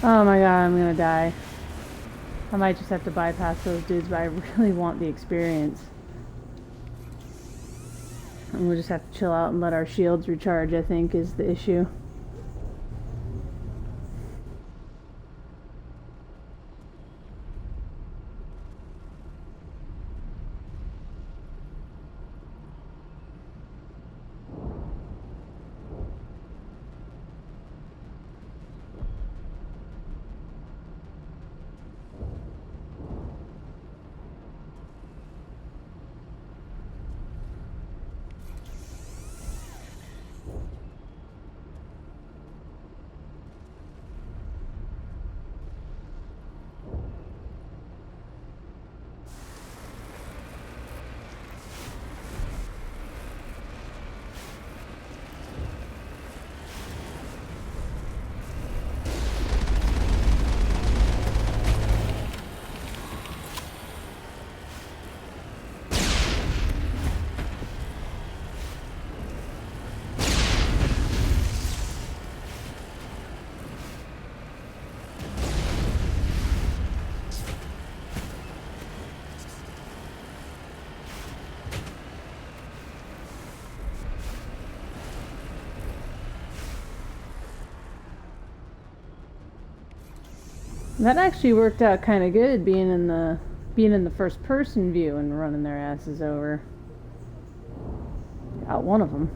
Oh my god, I'm gonna die. I might just have to bypass those dudes, but I really want the experience. And we'll just have to chill out and let our shields recharge, I think, is the issue. That actually worked out kind of good, being in the first person view and running their asses over. Got one of them.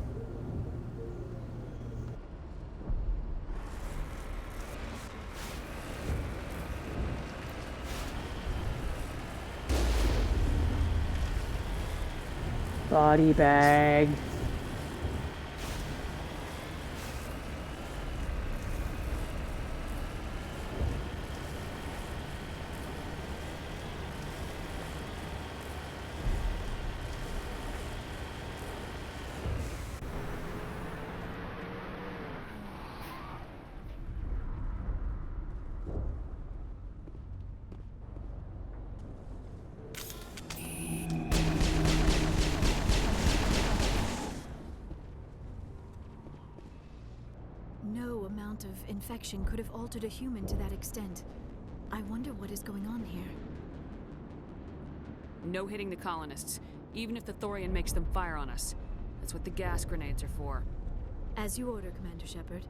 Body bag. No amount of infection could have altered a human to that extent. I wonder what is going on here. No hitting the colonists, even if the Thorian makes them fire on us. That's what the gas grenades are for. As you order, Commander Shepard.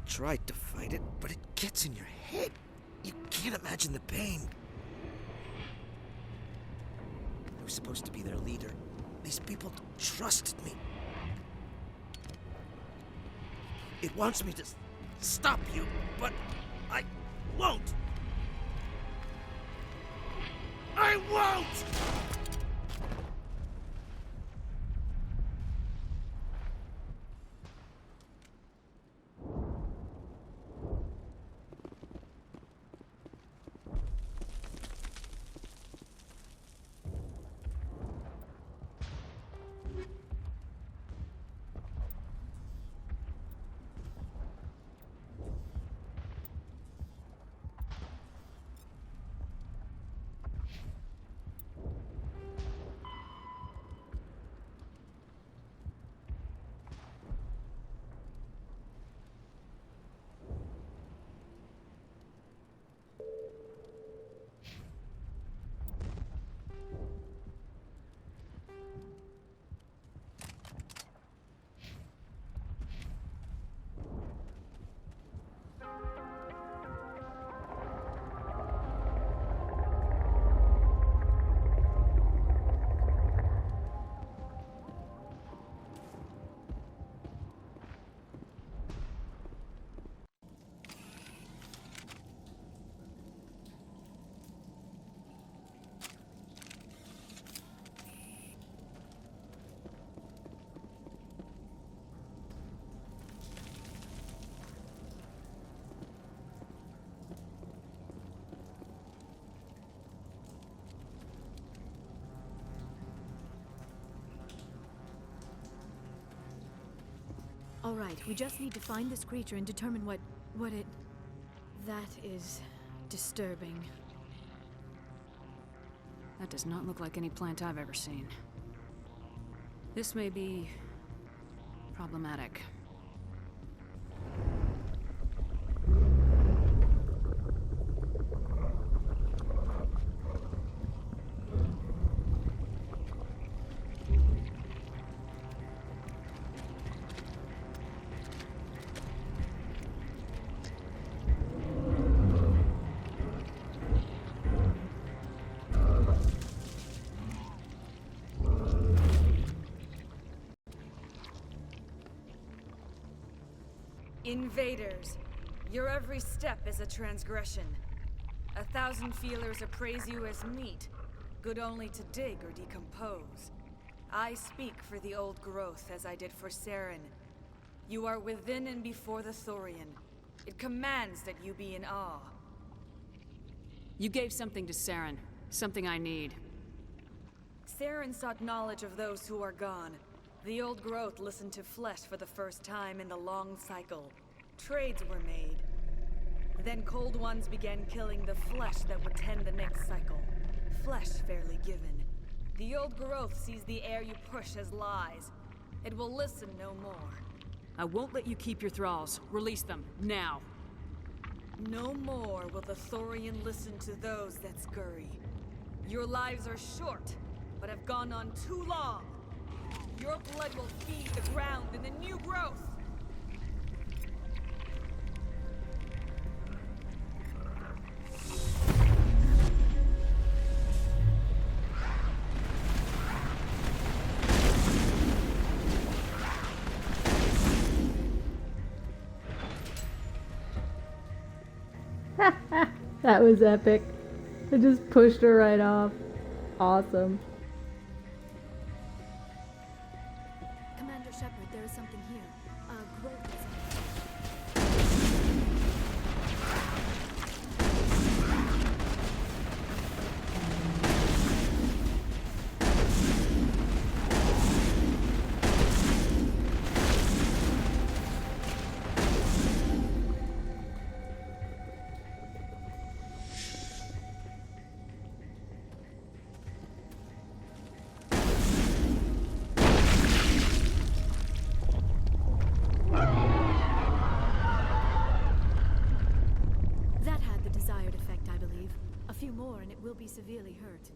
tried to fight it, but it gets in your head. You can't imagine the pain. I was supposed to be their leader. These people trusted me. It wants me to stop you, but I won't. I won't! All right, we just need to find this creature and determine what it... That is disturbing. That does not look like any plant I've ever seen. This may be problematic. Invaders, your every step is a transgression. 1,000 feelers appraise you as meat, good only to dig or decompose. I speak for the old growth as I did for Saren. You are within and before the Thorian. It commands that you be in awe. You gave something to Saren, something I need. Saren sought knowledge of those who are gone. The old growth listened to flesh for the first time in the long cycle. Trades were made. Then cold ones began killing the flesh that would tend the next cycle. Flesh fairly given. The old growth sees the air you push as lies. It will listen no more. I won't let you keep your thralls. Release them, now. No more will the Thorian listen to those that scurry. Your lives are short, but have gone on too long. Your blood will feed the ground in the new growth! That was epic. I just pushed her right off. Awesome. Commander Shepard, there is something here. A growth is... That had the desired effect, I believe. A few more and it will be severely hurt.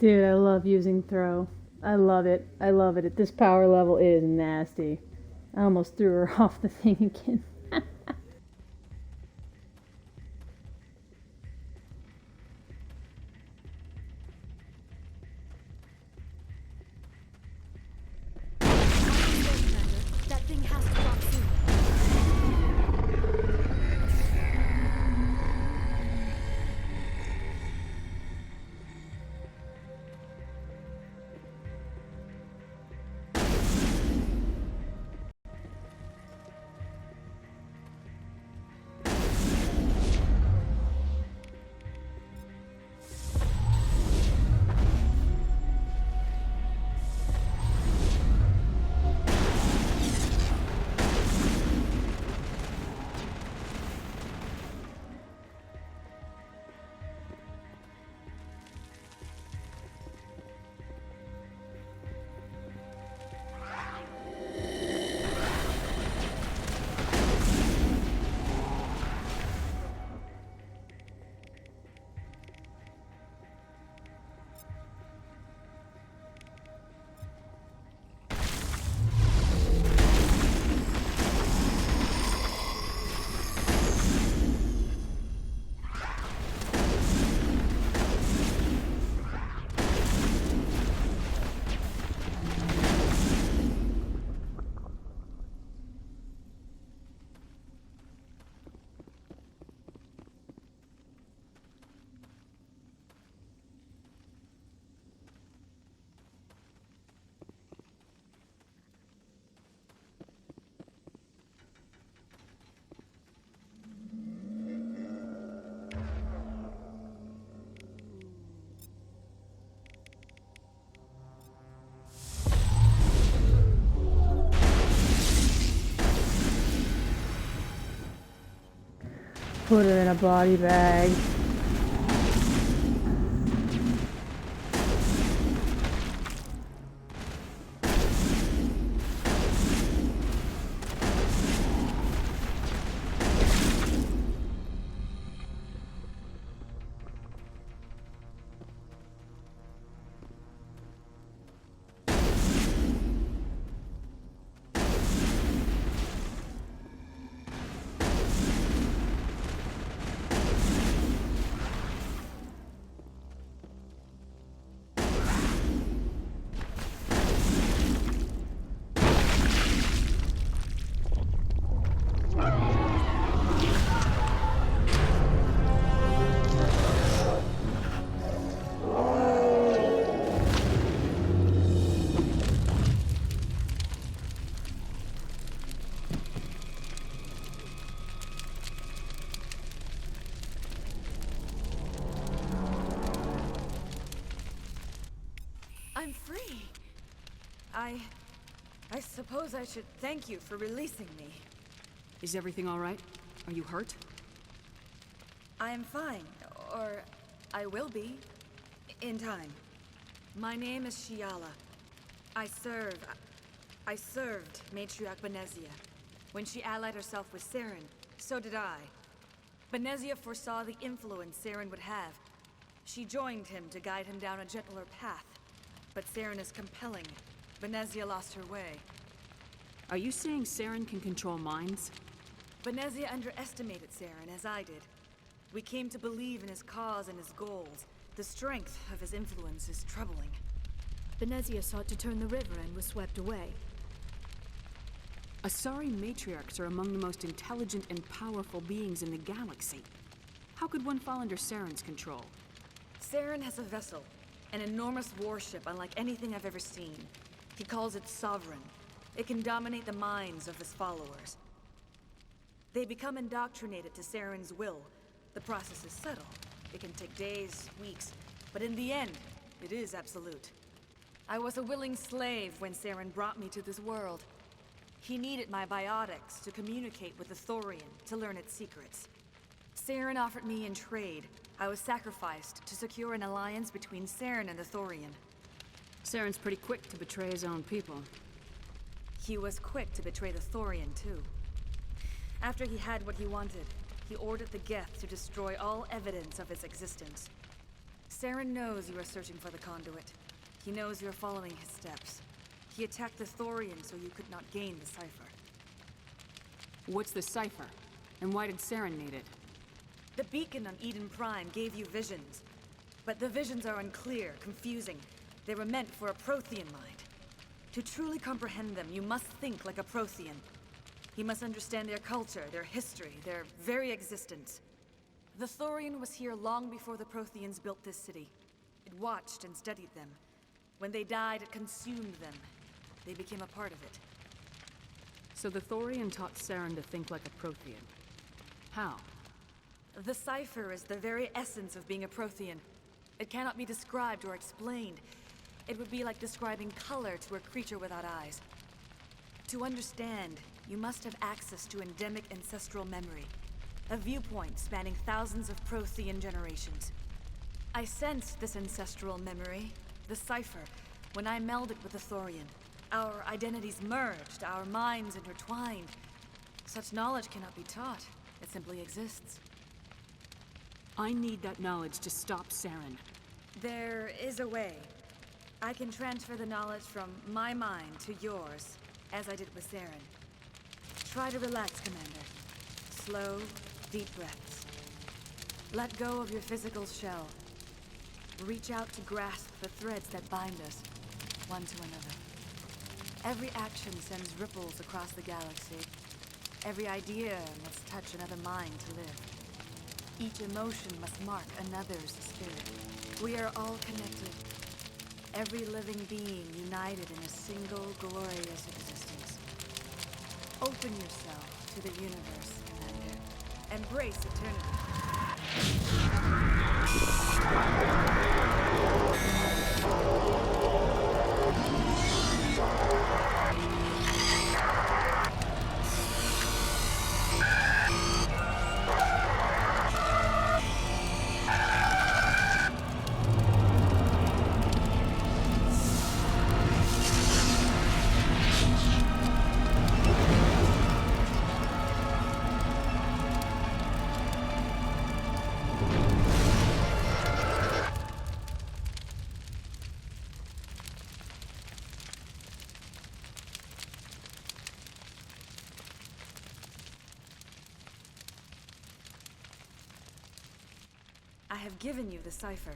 Dude, I love using throw. I love it. I love it. At this power level, it is nasty. I almost threw her off the thing again. That thing has to drop soon. Put it in a body bag. I'm free. I suppose I should thank you for releasing me. Is everything all right? Are you hurt? I am fine, or I will be, in time. My name is Shiala. I served Matriarch Benezia. When she allied herself with Saren, so did I. Benezia foresaw the influence Saren would have. She joined him to guide him down a gentler path. But Saren is compelling. Benezia lost her way. Are you saying Saren can control minds? Benezia underestimated Saren, as I did. We came to believe in his cause and his goals. The strength of his influence is troubling. Benezia sought to turn the river and was swept away. Asari matriarchs are among the most intelligent and powerful beings in the galaxy. How could one fall under Saren's control? Saren has a vessel, an enormous warship unlike anything I've ever seen. He calls it Sovereign. It can dominate the minds of his followers. They become indoctrinated to Saren's will. The process is subtle. It can take days, weeks, but in the end, it is absolute. I was a willing slave when Saren brought me to this world. He needed my biotics to communicate with the Thorian, to learn its secrets. Saren offered me in trade. I was sacrificed to secure an alliance between Saren and the Thorian. Saren's pretty quick to betray his own people. He was quick to betray the Thorian, too. After he had what he wanted, he ordered the Geth to destroy all evidence of its existence. Saren knows you are searching for the conduit. He knows you are following his steps. He attacked the Thorian so you could not gain the cipher. What's the cipher? And why did Saren need it? The beacon on Eden Prime gave you visions. But the visions are unclear, confusing. They were meant for a Prothean mind. To truly comprehend them, you must think like a Prothean. You must understand their culture, their history, their very existence. The Thorian was here long before the Protheans built this city. It watched and studied them. When they died, it consumed them. They became a part of it. So the Thorian taught Saren to think like a Prothean. How? The cipher is the very essence of being a Prothean. It cannot be described or explained. It would be like describing color to a creature without eyes. To understand, you must have access to endemic ancestral memory. A viewpoint spanning thousands of Prothean generations. I sensed this ancestral memory, the cipher, when I melded with the Thorian. Our identities merged, our minds intertwined. Such knowledge cannot be taught. It simply exists. I need that knowledge to stop Saren. There is a way. I can transfer the knowledge from my mind to yours, as I did with Saren. Try to relax, Commander. Slow, deep breaths. Let go of your physical shell. Reach out to grasp the threads that bind us, one to another. Every action sends ripples across the galaxy. Every idea must touch another mind to live. Each emotion must mark another's spirit. We are all connected. Every living being united in a single glorious existence. Open yourself to the universe, Commander. Embrace I have given you the cipher,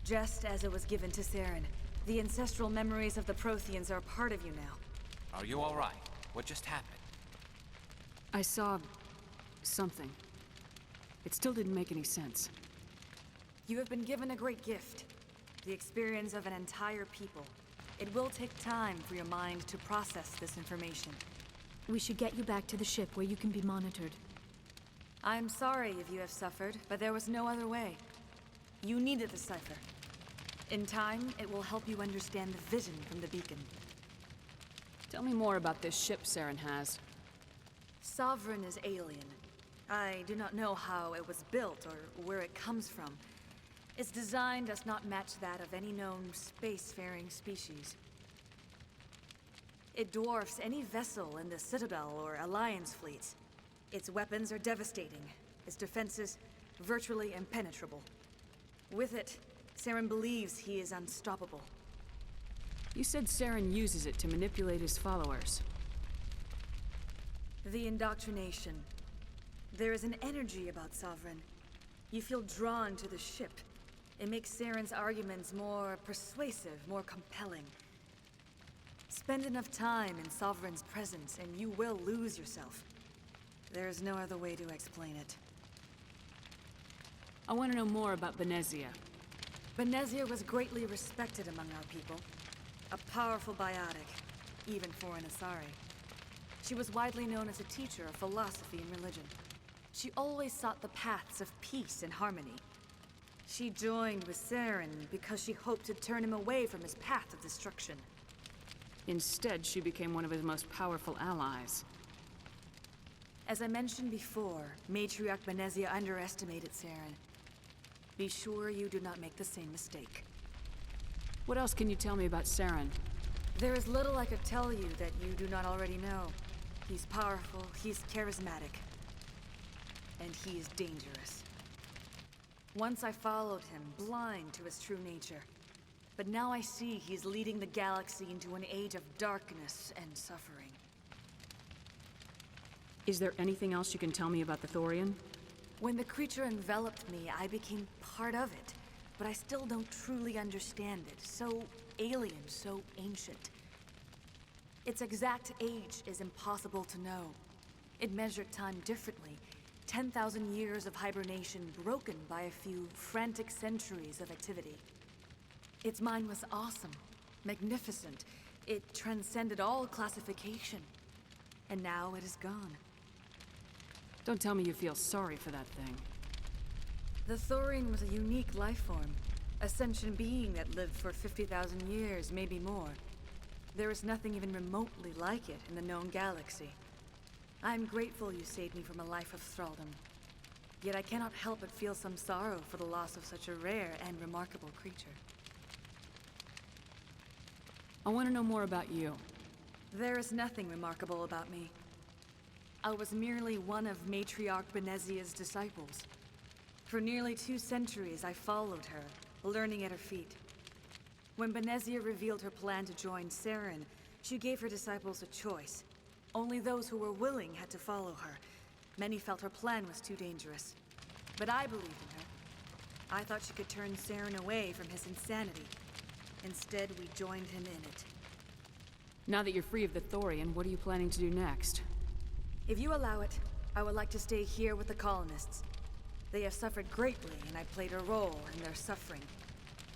just as it was given to Saren. The ancestral memories of the Protheans are a part of you now. Are you all right? What just happened? I saw... something. It still didn't make any sense. You have been given a great gift. The experience of an entire people. It will take time for your mind to process this information. We should get you back to the ship where you can be monitored. I'm sorry if you have suffered, but there was no other way. You needed the cipher. In time, it will help you understand the vision from the beacon. Tell me more about this ship Saren has. Sovereign is alien. I do not know how it was built or where it comes from. Its design does not match that of any known spacefaring species. It dwarfs any vessel in the Citadel or Alliance fleets. Its weapons are devastating, its defenses virtually impenetrable. With it, Saren believes he is unstoppable. You said Saren uses it to manipulate his followers. The indoctrination. There is an energy about Sovereign. You feel drawn to the ship. It makes Saren's arguments more persuasive, more compelling. Spend enough time in Sovereign's presence and you will lose yourself. There is no other way to explain it. I want to know more about Benezia. Benezia was greatly respected among our people. A powerful biotic, even for an Asari. She was widely known as a teacher of philosophy and religion. She always sought the paths of peace and harmony. She joined with Saren because she hoped to turn him away from his path of destruction. Instead, she became one of his most powerful allies. As I mentioned before, Matriarch Benezia underestimated Saren. Be sure you do not make the same mistake. What else can you tell me about Saren? There is little I could tell you that you do not already know. He's powerful, he's charismatic, and he is dangerous. Once I followed him, blind to his true nature. But now I see he's leading the galaxy into an age of darkness and suffering. Is there anything else you can tell me about the Thorian? When the creature enveloped me, I became part of it. But I still don't truly understand it. So alien, so ancient. Its exact age is impossible to know. It measured time differently. 10,000 years of hibernation broken by a few frantic centuries of activity. Its mind was awesome, magnificent. It transcended all classification. And now it is gone. Don't tell me you feel sorry for that thing. The Thorian was a unique life form. A sentient being that lived for 50,000 years, maybe more. There is nothing even remotely like it in the known galaxy. I'm grateful you saved me from a life of thraldom. Yet I cannot help but feel some sorrow for the loss of such a rare and remarkable creature. I want to know more about you. There is nothing remarkable about me. I was merely one of Matriarch Benezia's disciples. For nearly 2 centuries, I followed her, learning at her feet. When Benezia revealed her plan to join Saren, she gave her disciples a choice. Only those who were willing had to follow her. Many felt her plan was too dangerous. But I believed in her. I thought she could turn Saren away from his insanity. Instead, we joined him in it. Now that you're free of the Thorian, what are you planning to do next? If you allow it, I would like to stay here with the colonists. They have suffered greatly, and I played a role in their suffering.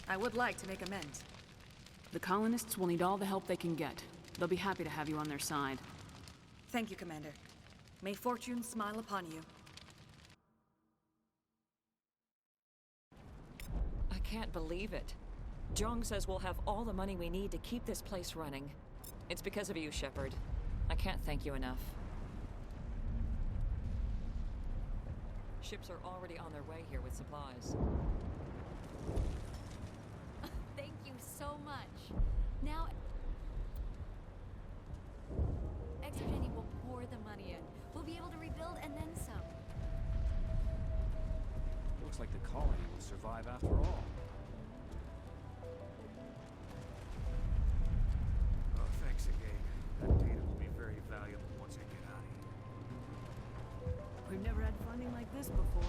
I would like to make amends. The colonists will need all the help they can get. They'll be happy to have you on their side. Thank you, Commander. May fortune smile upon you. I can't believe it. Jong says we'll have all the money we need to keep this place running. It's because of you, Shepard. I can't thank you enough. Ships are already on their way here with supplies. Thank you so much. Now, Exogeny will pour the money in. We'll be able to rebuild and then some. Looks like the colony will survive after all. Oh, thanks again. That data will be very valuable once I get out of here. We've never had funding like this before.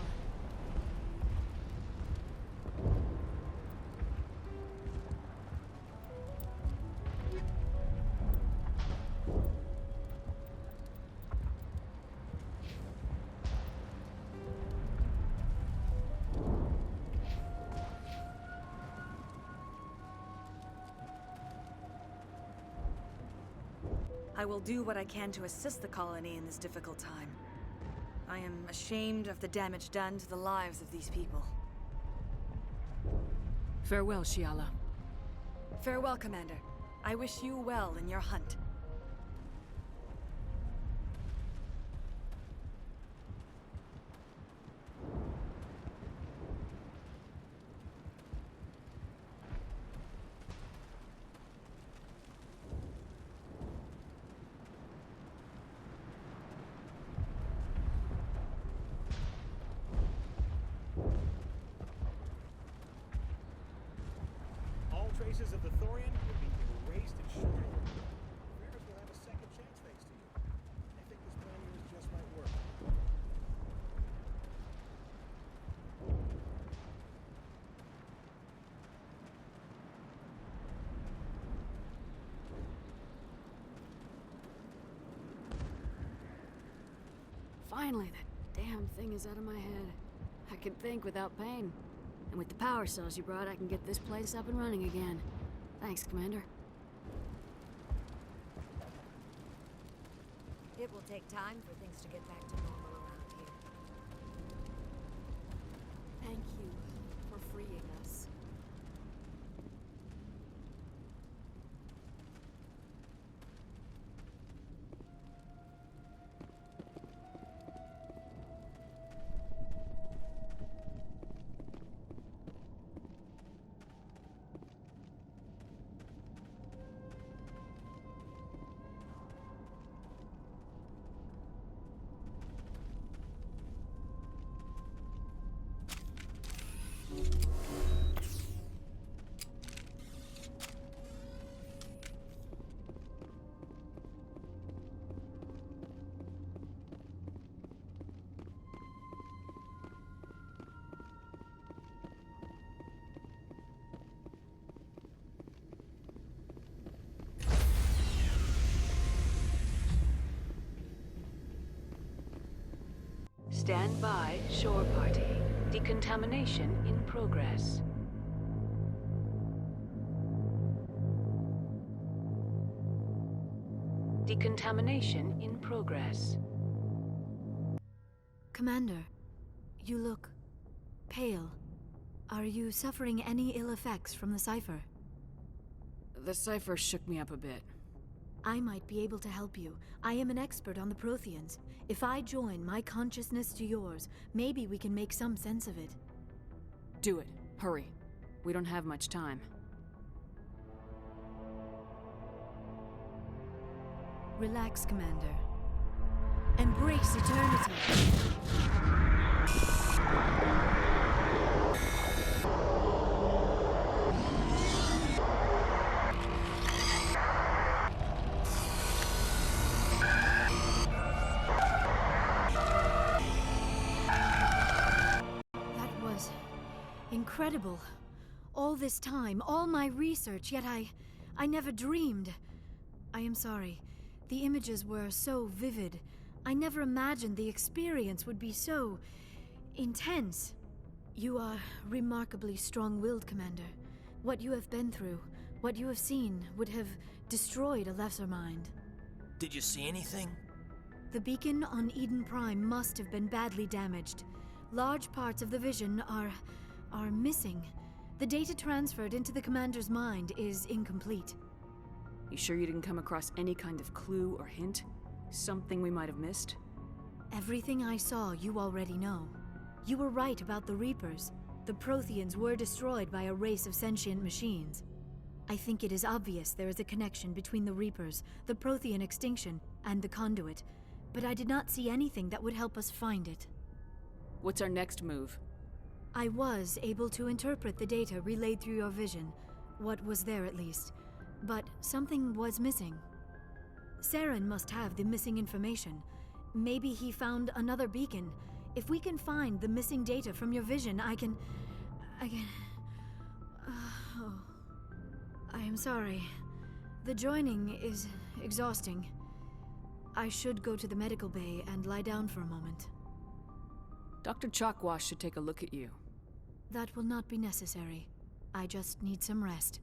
I will do what I can to assist the colony in this difficult time. I am ashamed of the damage done to the lives of these people. Farewell, Shiala. Farewell, Commander. I wish you well in your hunt. All traces of the Thorian will be erased in short order. Ferris will have a second chance thanks to you. I think this plan of yours just might work. Finally, that damn thing is out of my head. I can think without pain. And with the power cells you brought, I can get this place up and running again. Thanks, Commander. It will take time for things to get back to normal around here. Thank you for freeing us. Stand by, shore party. Decontamination in progress. Decontamination in progress. Commander, you look pale. Are you suffering any ill effects from the cipher? The cipher shook me up a bit. I might be able to help you. I am an expert on the Protheans. If I join my consciousness to yours, maybe we can make some sense of it. Do it. Hurry. We don't have much time. Relax, Commander. Embrace eternity. That was incredible. All this time, all my research, yet I never dreamed. I am sorry. The images were so vivid. I never imagined the experience would be so intense. You are remarkably strong-willed, Commander. What you have been through, what you have seen, would have destroyed a lesser mind. Did you see anything? The beacon on Eden Prime must have been badly damaged. Large parts of the vision are missing. The data transferred into the Commander's mind is incomplete. You sure you didn't come across any kind of clue or hint? Something we might have missed? Everything I saw, you already know. You were right about the Reapers. The Protheans were destroyed by a race of sentient machines. I think it is obvious there is a connection between the Reapers, the Prothean extinction, and the Conduit, but I did not see anything that would help us find it. What's our next move? I was able to interpret the data relayed through your vision, what was there at least, but something was missing. Saren must have the missing information. Maybe he found another beacon. If we can find the missing data from your vision, I can... Oh. I am sorry. The joining is exhausting. I should go to the medical bay and lie down for a moment. Dr. Chalkwash should take a look at you. That will not be necessary. I just need some rest.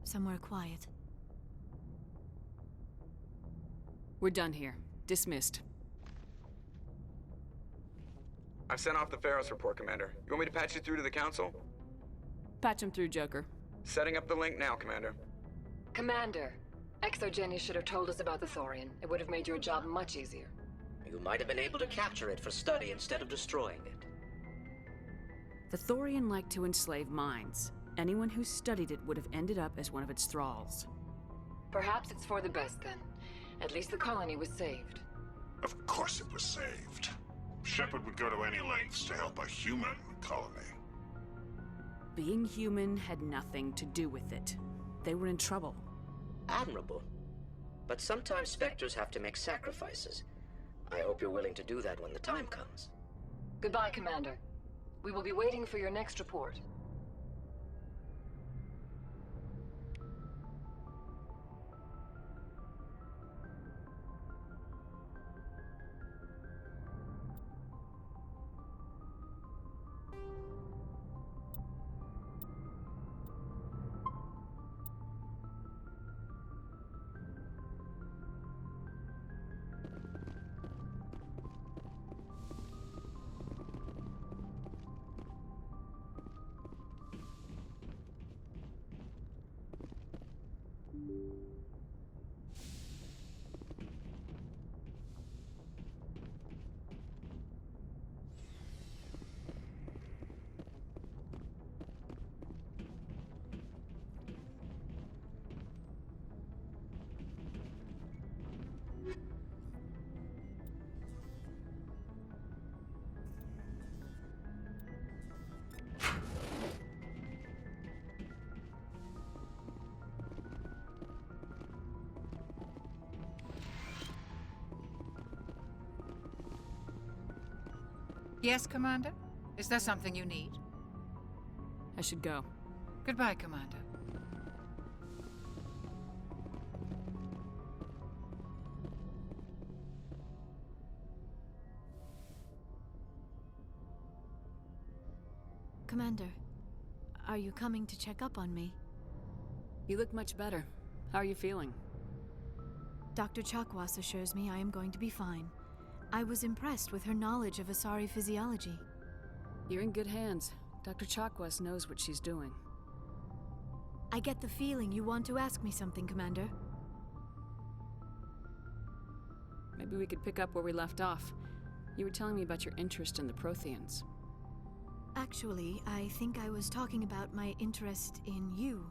Somewhere quiet. We're done here. Dismissed. I've sent off the Pharos report, Commander. You want me to patch you through to the Council? Patch him through, Joker. Setting up the link now, Commander. Commander, Exogeny should have told us about the Thorian. It would have made your job much easier. You might have been able to capture it for study instead of destroying it. The Thorian liked to enslave minds. Anyone who studied it would have ended up as one of its thralls. Perhaps it's for the best then. At least the colony was saved. Of course it was saved. Shepard would go to any lengths to help a human colony. Being human had nothing to do with it. They were in trouble. Admirable. But sometimes Spectres have to make sacrifices. I hope you're willing to do that when the time comes. Goodbye, Commander. We will be waiting for your next report. Yes, Commander? Is there something you need? I should go. Goodbye, Commander. Commander, are you coming to check up on me? You look much better. How are you feeling? Dr. Chakwas assures me I am going to be fine. I was impressed with her knowledge of Asari physiology. You're in good hands. Dr. Chakwas knows what she's doing. I get the feeling you want to ask me something, Commander. Maybe we could pick up where we left off. You were telling me about your interest in the Protheans. Actually, I think I was talking about my interest in you,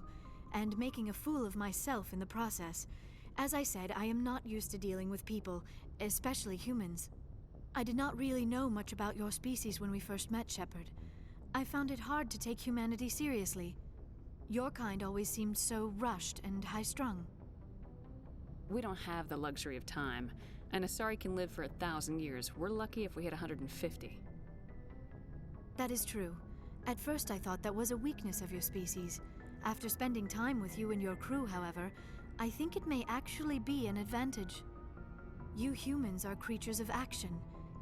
and making a fool of myself in the process. As I said, I am not used to dealing with people, especially humans. I did not really know much about your species when we first met, Shepard. I found it hard to take humanity seriously. Your kind always seemed so rushed and high-strung. We don't have the luxury of time. An Asari can live for 1,000 years. We're lucky if we hit 150. That is true. At first I thought that was a weakness of your species. After spending time with you and your crew, however, I think it may actually be an advantage. You humans are creatures of action.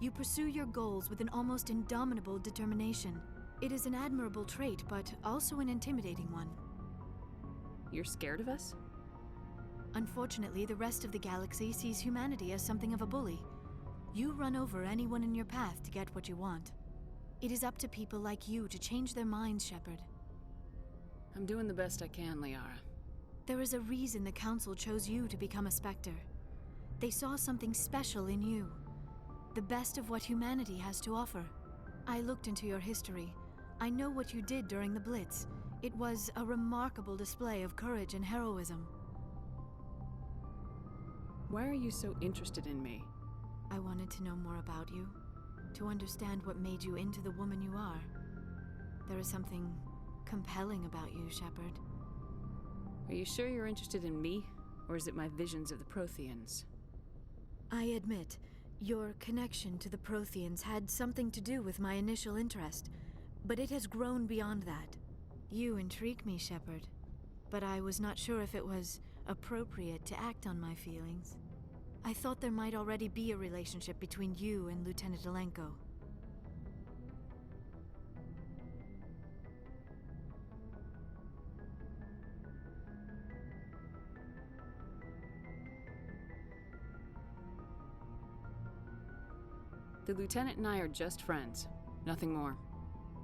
You pursue your goals with an almost indomitable determination. It is an admirable trait, but also an intimidating one. You're scared of us? Unfortunately, the rest of the galaxy sees humanity as something of a bully. You run over anyone in your path to get what you want. It is up to people like you to change their minds, Shepard. I'm doing the best I can, Liara. There is a reason the Council chose you to become a Spectre. They saw something special in you. The best of what humanity has to offer. I looked into your history. I know what you did during the Blitz. It was a remarkable display of courage and heroism. Why are you so interested in me? I wanted to know more about you. To understand what made you into the woman you are. There is something compelling about you, Shepard. Are you sure you're interested in me? Or is it my visions of the Protheans? I admit, your connection to the Protheans had something to do with my initial interest, but it has grown beyond that. You intrigue me, Shepard, but I was not sure if it was appropriate to act on my feelings. I thought there might already be a relationship between you and Lieutenant Alenko. The Lieutenant and I are just friends. Nothing more.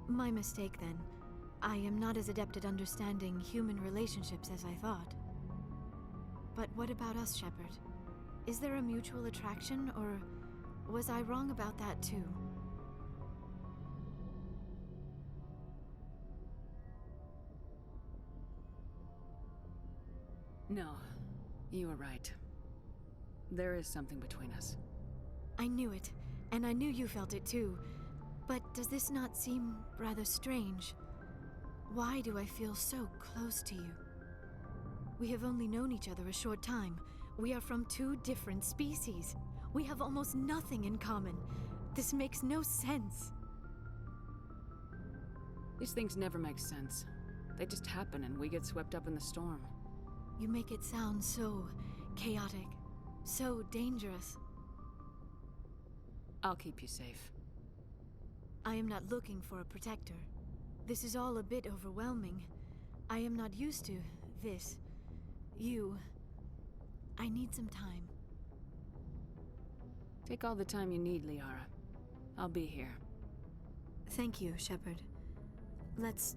My mistake, then. I am not as adept at understanding human relationships as I thought. But what about us, Shepard? Is there a mutual attraction, or was I wrong about that too? No, you were right. There is something between us. I knew it, and I knew you felt it too. But does this not seem rather strange? Why do I feel so close to you? We have only known each other a short time. We are from two different species. We have almost nothing in common. This makes no sense. These things never make sense. They just happen and we get swept up in the storm. You make it sound so chaotic, so dangerous. I'll keep you safe. I am not looking for a protector. This is all a bit overwhelming. I am not used to this. You. I need some time. Take all the time you need, Liara. I'll be here. Thank you, Shepard. Let's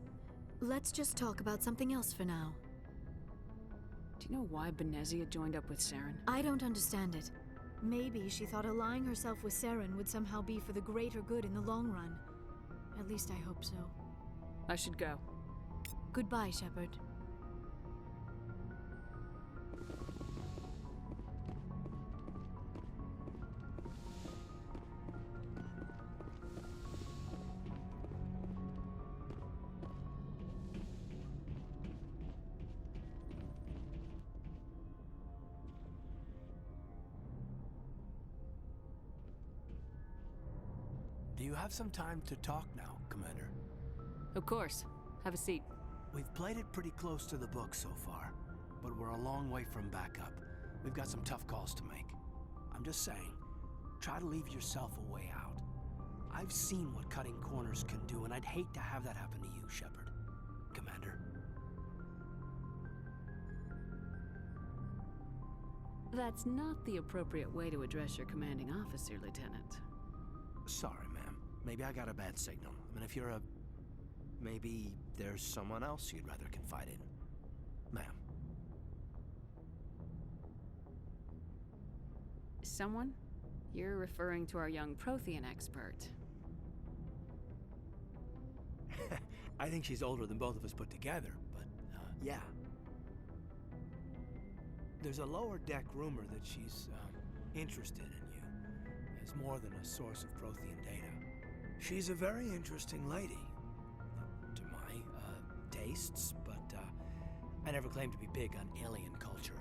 just talk about something else for now. Do you know why Benezia joined up with Saren? I don't understand it. Maybe she thought allying herself with Saren would somehow be for the greater good in the long run. At least I hope so. I should go. Goodbye, Shepard. Do you have some time to talk now, Commander? Of course. Have a seat. We've played it pretty close to the book so far, but we're a long way from backup. We've got some tough calls to make. I'm just saying, try to leave yourself a way out. I've seen what cutting corners can do, and I'd hate to have that happen to you, Shepard. Commander. That's not the appropriate way to address your commanding officer, Lieutenant. Sorry, ma'am. Maybe I got a bad signal. I mean, if you're a... Maybe there's someone else you'd rather confide in. Ma'am. Someone? You're referring to our young Prothean expert. I think she's older than both of us put together, but, yeah. There's a lower deck rumor that she's, interested in you, as more than a source of Prothean data. She's a very interesting lady. To my, tastes, but, I never claimed to be big on alien culture.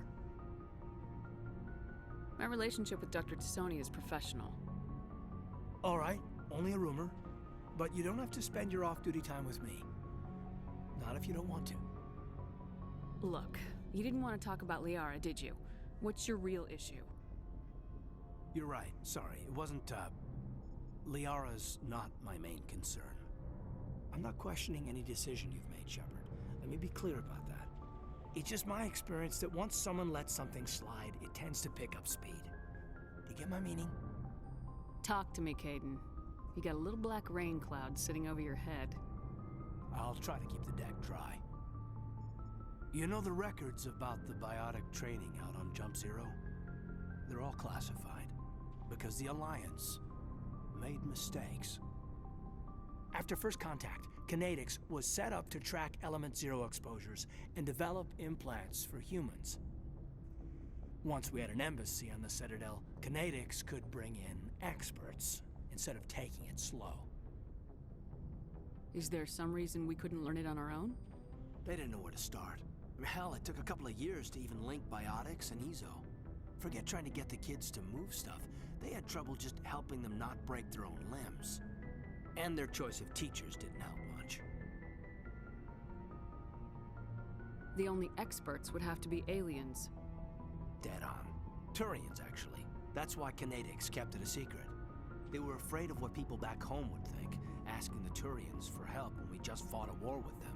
My relationship with Dr. Tassoni is professional. All right, only a rumor, but you don't have to spend your off-duty time with me. Not if you don't want to. Look, you didn't want to talk about Liara, did you? What's your real issue? You're right, sorry. It wasn't, Liara's not my main concern. I'm not questioning any decision you've made, Shepard. Let me be clear about that. It's just my experience that once someone lets something slide, it tends to pick up speed. Do you get my meaning? Talk to me, Caden. You got a little black rain cloud sitting over your head. I'll try to keep the deck dry. You know the records about the biotic training out on Jump Zero? They're all classified, because the Alliance made mistakes. After first contact, Kinetics was set up to track Element Zero exposures and develop implants for humans. Once we had an embassy on the Citadel, Kinetics could bring in experts instead of taking it slow. Is there some reason we couldn't learn it on our own? They didn't know where to start. Hell, it took a couple of years to even link biotics and Ezo. Forget trying to get the kids to move stuff. They had trouble just helping them not break their own limbs. And their choice of teachers didn't help much. The only experts would have to be aliens. Dead on. Turians, actually. That's why Kinetics kept it a secret. They were afraid of what people back home would think, asking the Turians for help when we just fought a war with them.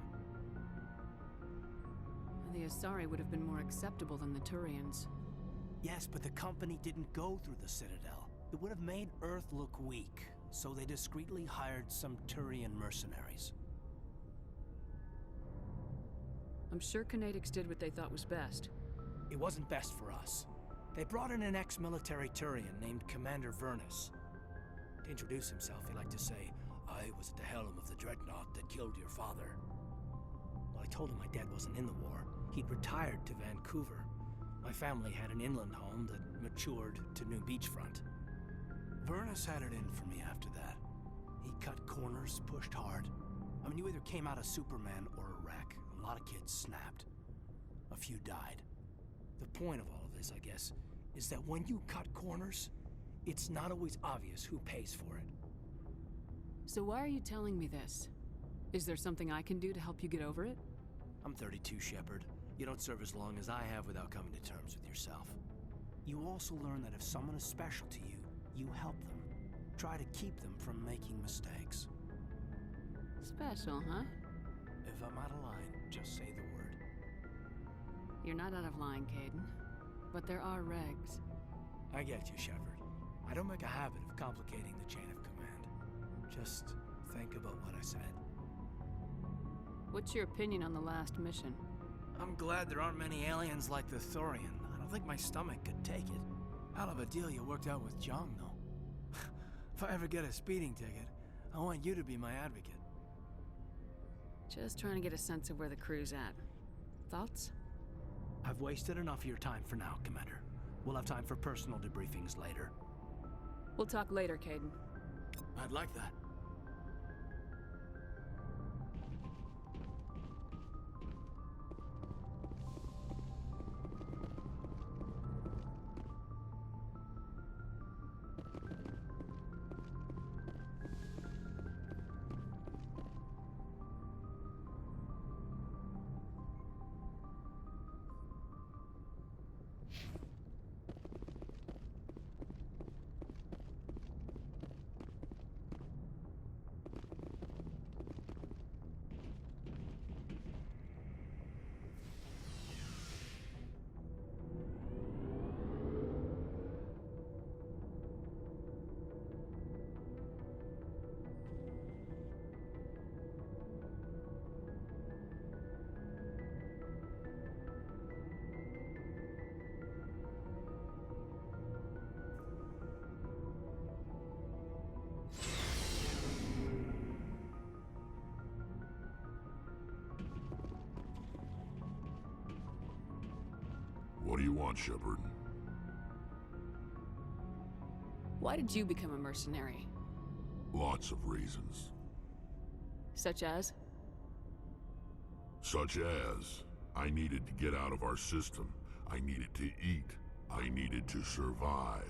The Asari would have been more acceptable than the Turians. Yes, but the company didn't go through the Citadel. It would have made Earth look weak, so they discreetly hired some Turian mercenaries. I'm sure Kinetics did what they thought was best. It wasn't best for us. They brought in an ex-military Turian named Commander Vernus. To introduce himself, he liked to say, "I was at the helm of the dreadnought that killed your father." Well, I told him my dad wasn't in the war. He'd retired to Vancouver. My family had an inland home that matured to new beachfront. Vernus had it in for me after that. He cut corners, pushed hard. I mean, you either came out a Superman or a wreck. A lot of kids snapped. A few died. The point of all of this, I guess, is that when you cut corners, it's not always obvious who pays for it. So why are you telling me this? Is there something I can do to help you get over it? I'm 32, Shepard. You don't serve as long as I have without coming to terms with yourself. You also learn that if someone is special to you, you help them. Try to keep them from making mistakes. Special, huh? If I'm out of line, just say the word. You're not out of line, Caden. But there are regs. I get you, Shepard. I don't make a habit of complicating the chain of command. Just think about what I said. What's your opinion on the last mission? I'm glad there aren't many aliens like the Thorian. I don't think my stomach could take it. Hell of a deal you worked out with Jung, though. If I ever get a speeding ticket, I want you to be my advocate. Just trying to get a sense of where the crew's at. Thoughts? I've wasted enough of your time for now, Commander. We'll have time for personal debriefings later. We'll talk later, Caden. I'd like that. What do you want, Shepard? Why did you become a mercenary? Lots of reasons. Such as? Such as, I needed to get out of our system. I needed to eat. I needed to survive.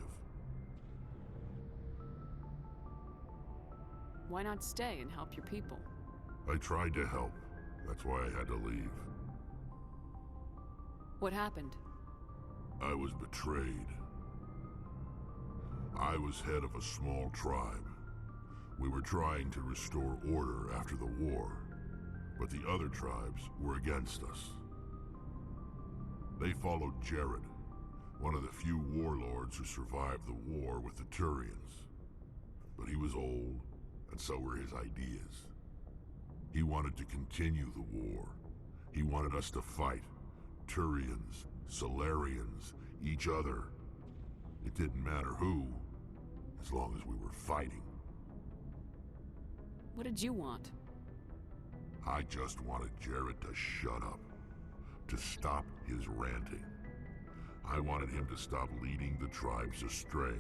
Why not stay and help your people? I tried to help. That's why I had to leave. What happened? I was betrayed. I was head of a small tribe. We were trying to restore order after the war, but the other tribes were against us. They followed Jared, one of the few warlords who survived the war with the Turians. But he was old, and so were his ideas. He wanted to continue the war. He wanted us to fight. Turians, Solarians, each other. It didn't matter who, as long as we were fighting. What did you want? I just wanted Jared to shut up, to stop his ranting. I wanted him to stop leading the tribes astray.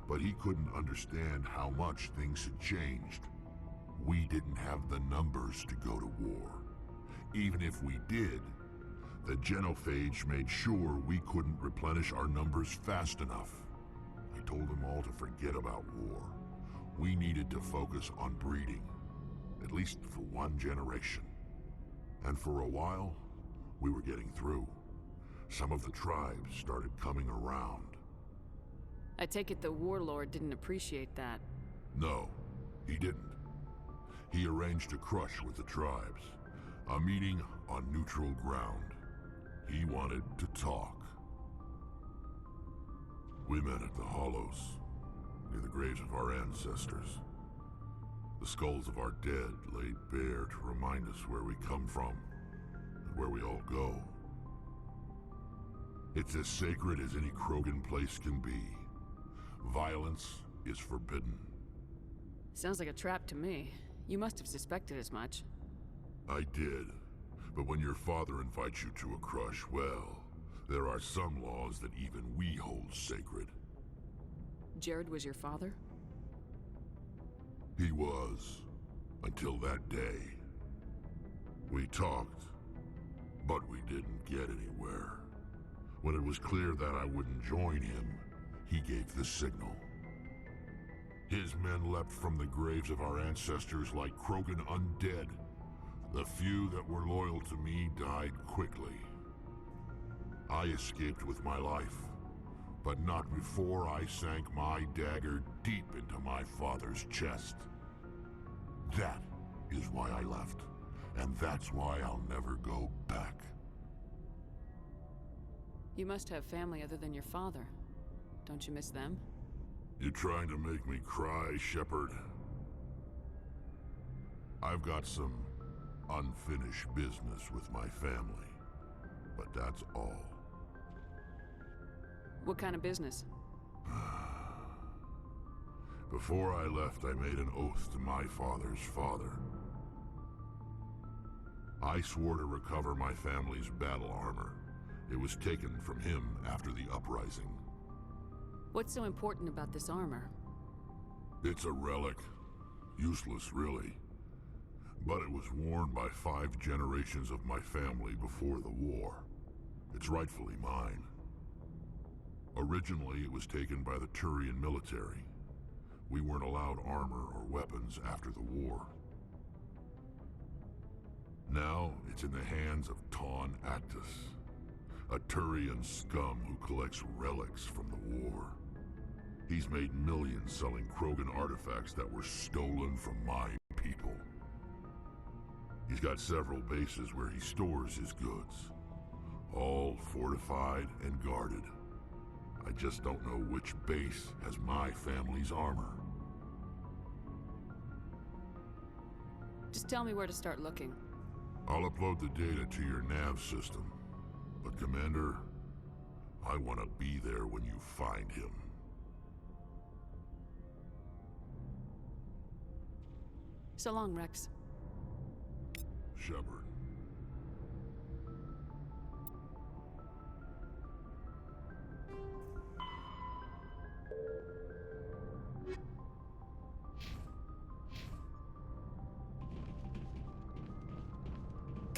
But he couldn't understand how much things had changed. We didn't have the numbers to go to war. Even if we did, the genophage made sure we couldn't replenish our numbers fast enough. I told them all to forget about war. We needed to focus on breeding, at least for one generation. And for a while, we were getting through. Some of the tribes started coming around. I take it the warlord didn't appreciate that. No, he didn't. He arranged a crush with the tribes, a meeting on neutral ground. He wanted to talk. We met at the Hollows, near the graves of our ancestors. The skulls of our dead laid bare to remind us where we come from and where we all go. It's as sacred as any Krogan place can be. Violence is forbidden. Sounds like a trap to me. You must have suspected as much. I did. But when your father invites you to a crush, well, there are some laws that even we hold sacred. Jared was your father? He was. Until that day. We talked, but we didn't get anywhere. When it was clear that I wouldn't join him, he gave the signal. His men leapt from the graves of our ancestors like Krogan undead. The few that were loyal to me died quickly. I escaped with my life, but not before I sank my dagger deep into my father's chest. That is why I left, and that's why I'll never go back. You must have family other than your father. Don't you miss them? You trying to make me cry, Shepard? I've got some unfinished business with my family, but that's all. What kind of business? Before I left, I made an oath to my father's father. I swore to recover my family's battle armor. It was taken from him after the uprising. What's so important about this armor? It's a relic. Useless, really. But it was worn by 5 generations of my family before the war. It's rightfully mine. Originally, it was taken by the Turian military. We weren't allowed armor or weapons after the war. Now, it's in the hands of Ton Actus, a Turian scum who collects relics from the war. He's made millions selling Krogan artifacts that were stolen from my people. He's got several bases where he stores his goods, all fortified and guarded. I just don't know which base has my family's armor. Just tell me where to start looking. I'll upload the data to your nav system. But Commander, I want to be there when you find him. So long, Rex. Shepard.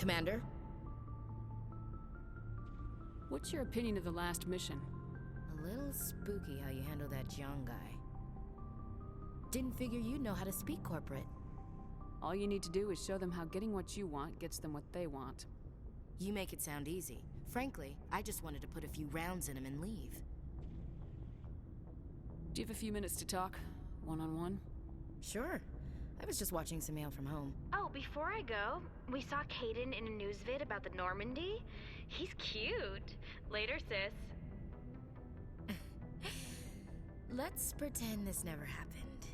Commander? What's your opinion of the last mission? A little spooky how you handle that Jiang guy. Didn't figure you'd know how to speak corporate. All you need to do is show them how getting what you want gets them what they want. You make it sound easy. Frankly, I just wanted to put a few rounds in him and leave. Do you have a few minutes to talk? One-on-one? Sure. I was just watching some mail from home. Oh, before I go, we saw Caden in a news vid about the Normandy. He's cute. Later, sis. Let's pretend this never happened.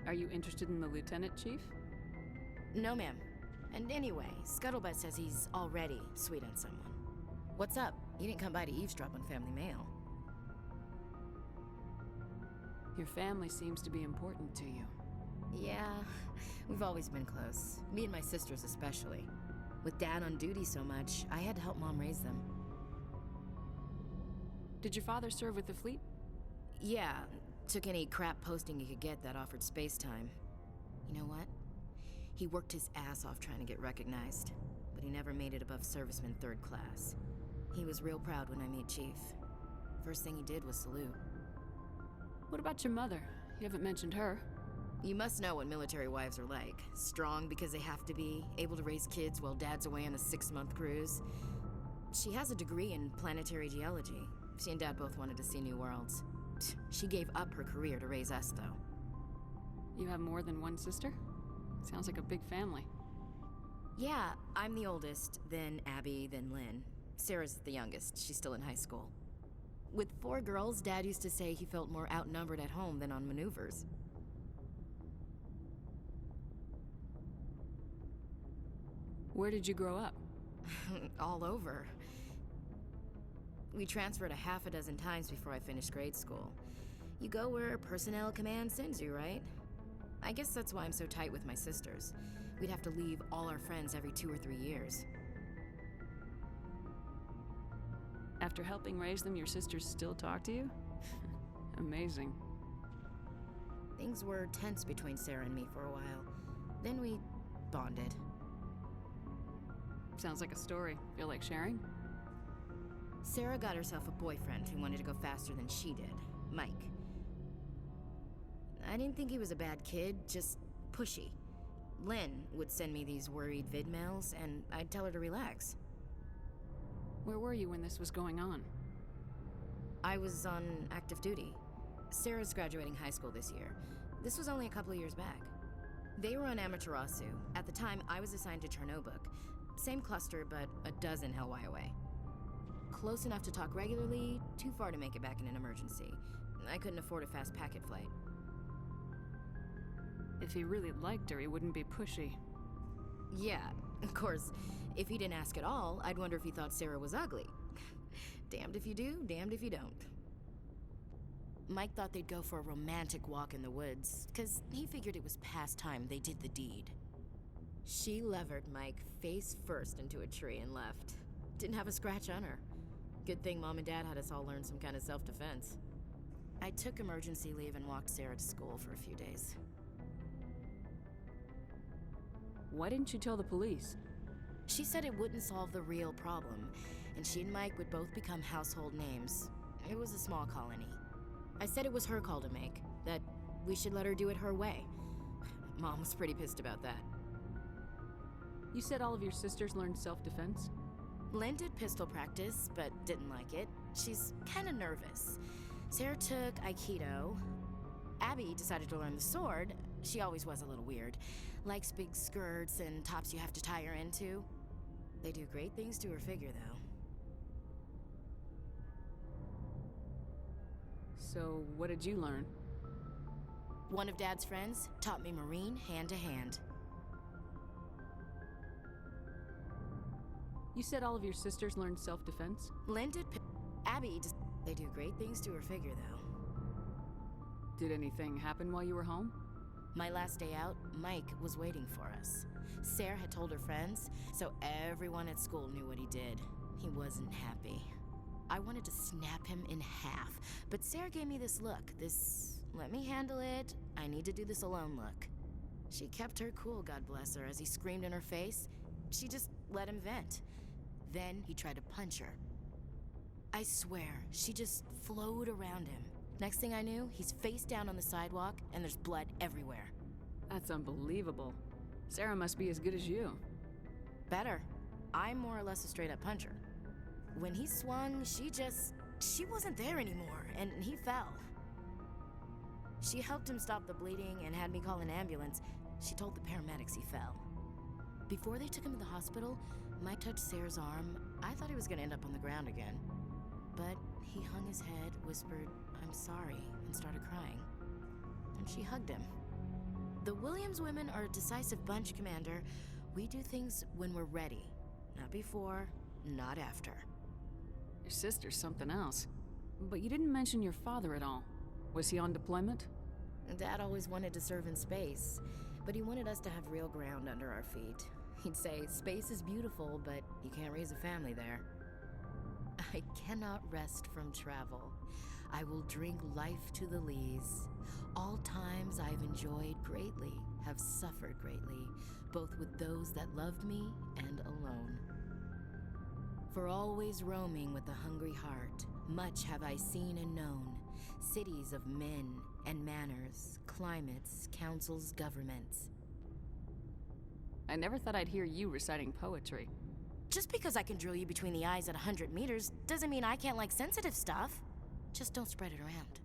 Are you interested in the lieutenant, Chief? No, ma'am. And anyway, Scuttlebutt says he's already sweet on someone. What's up? You didn't come by to eavesdrop on family mail. Your family seems to be important to you. Yeah, we've always been close. Me and my sisters especially. With Dad on duty so much, I had to help Mom raise them. Did your father serve with the fleet? Yeah, took any crap posting he could get that offered space time. You know what? He worked his ass off trying to get recognized, but he never made it above serviceman 3rd class. He was real proud when I met Chief. First thing he did was salute. What about your mother? You haven't mentioned her. You must know what military wives are like. Strong because they have to be, able to raise kids while Dad's away on a 6-month cruise. She has a degree in planetary geology. She and Dad both wanted to see new worlds. She gave up her career to raise us, though. You have more than one sister? Sounds like a big family. Yeah, I'm the oldest, then Abby, then Lynn. Sarah's the youngest. She's still in high school. With 4 girls, Dad used to say he felt more outnumbered at home than on maneuvers. Where did you grow up? All over. We transferred a half a dozen times before I finished grade school. You go where personnel command sends you, right? I guess that's why I'm so tight with my sisters. We'd have to leave all our friends every 2 or 3 years. After helping raise them, your sisters still talk to you? Amazing. Things were tense between Sarah and me for a while. Then we bonded. Sounds like a story. Feel like sharing? Sarah got herself a boyfriend who wanted to go faster than she did, Mike. I didn't think he was a bad kid, just pushy. Lynn would send me these worried vid mails, and I'd tell her to relax. Where were you when this was going on? I was on active duty. Sarah's graduating high school this year. This was only a couple of years back. They were on Amaterasu. At the time, I was assigned to Chernobog. Same cluster, but a dozen Hellwire away. Close enough to talk regularly, too far to make it back in an emergency. I couldn't afford a fast packet flight. If he really liked her, he wouldn't be pushy. Yeah, of course. If he didn't ask at all, I'd wonder if he thought Sarah was ugly. Damned if you do, damned if you don't. Mike thought they'd go for a romantic walk in the woods, 'cause he figured it was past time they did the deed. She levered Mike face first into a tree and left. Didn't have a scratch on her. Good thing Mom and Dad had us all learn some kind of self-defense. I took emergency leave and walked Sarah to school for a few days. Why didn't you tell the police? She said it wouldn't solve the real problem, and she and Mike would both become household names. It was a small colony. I said it was her call to make, that we should let her do it her way. Mom was pretty pissed about that. You said all of your sisters learned self-defense? Lynn did pistol practice, but didn't like it. She's kind of nervous. Sarah took Aikido. Abby decided to learn the sword. She always was a little weird. Likes big skirts and tops you have to tie her into. They do great things to her figure, though. So, what did you learn? One of Dad's friends taught me Marine hand to hand. You said all of your sisters learned self-defense? Lynn did. Abby just. They do great things to her figure, though. Did anything happen while you were home? My last day out, Mike was waiting for us. Sarah had told her friends, so everyone at school knew what he did. He wasn't happy. I wanted to snap him in half, but Sarah gave me this look, this let me handle it, I need to do this alone look. She kept her cool, God bless her, as he screamed in her face, she just let him vent. Then he tried to punch her. I swear, she just flowed around him. Next thing I knew, he's face down on the sidewalk, and there's blood everywhere. That's unbelievable. Sarah must be as good as you. Better. I'm more or less a straight-up puncher. When he swung, she wasn't there anymore, and he fell. She helped him stop the bleeding and had me call an ambulance. She told the paramedics he fell. Before they took him to the hospital, Mike touched Sarah's arm. I thought he was gonna end up on the ground again. But he hung his head, whispered, "I'm sorry," and started crying. And she hugged him. The Williams women are a decisive bunch, Commander. We do things when we're ready. Not before, not after. Your sister's something else. But you didn't mention your father at all. Was he on deployment? Dad always wanted to serve in space, but he wanted us to have real ground under our feet. He'd say, space is beautiful, but you can't raise a family there. I cannot rest from travel. I will drink life to the lees. All times I've enjoyed greatly, have suffered greatly, both with those that loved me and alone. For always roaming with a hungry heart, much have I seen and known, cities of men and manners, climates, councils, governments. I never thought I'd hear you reciting poetry. Just because I can drill you between the eyes at 100 meters doesn't mean I can't like sensitive stuff. Just don't spread it around.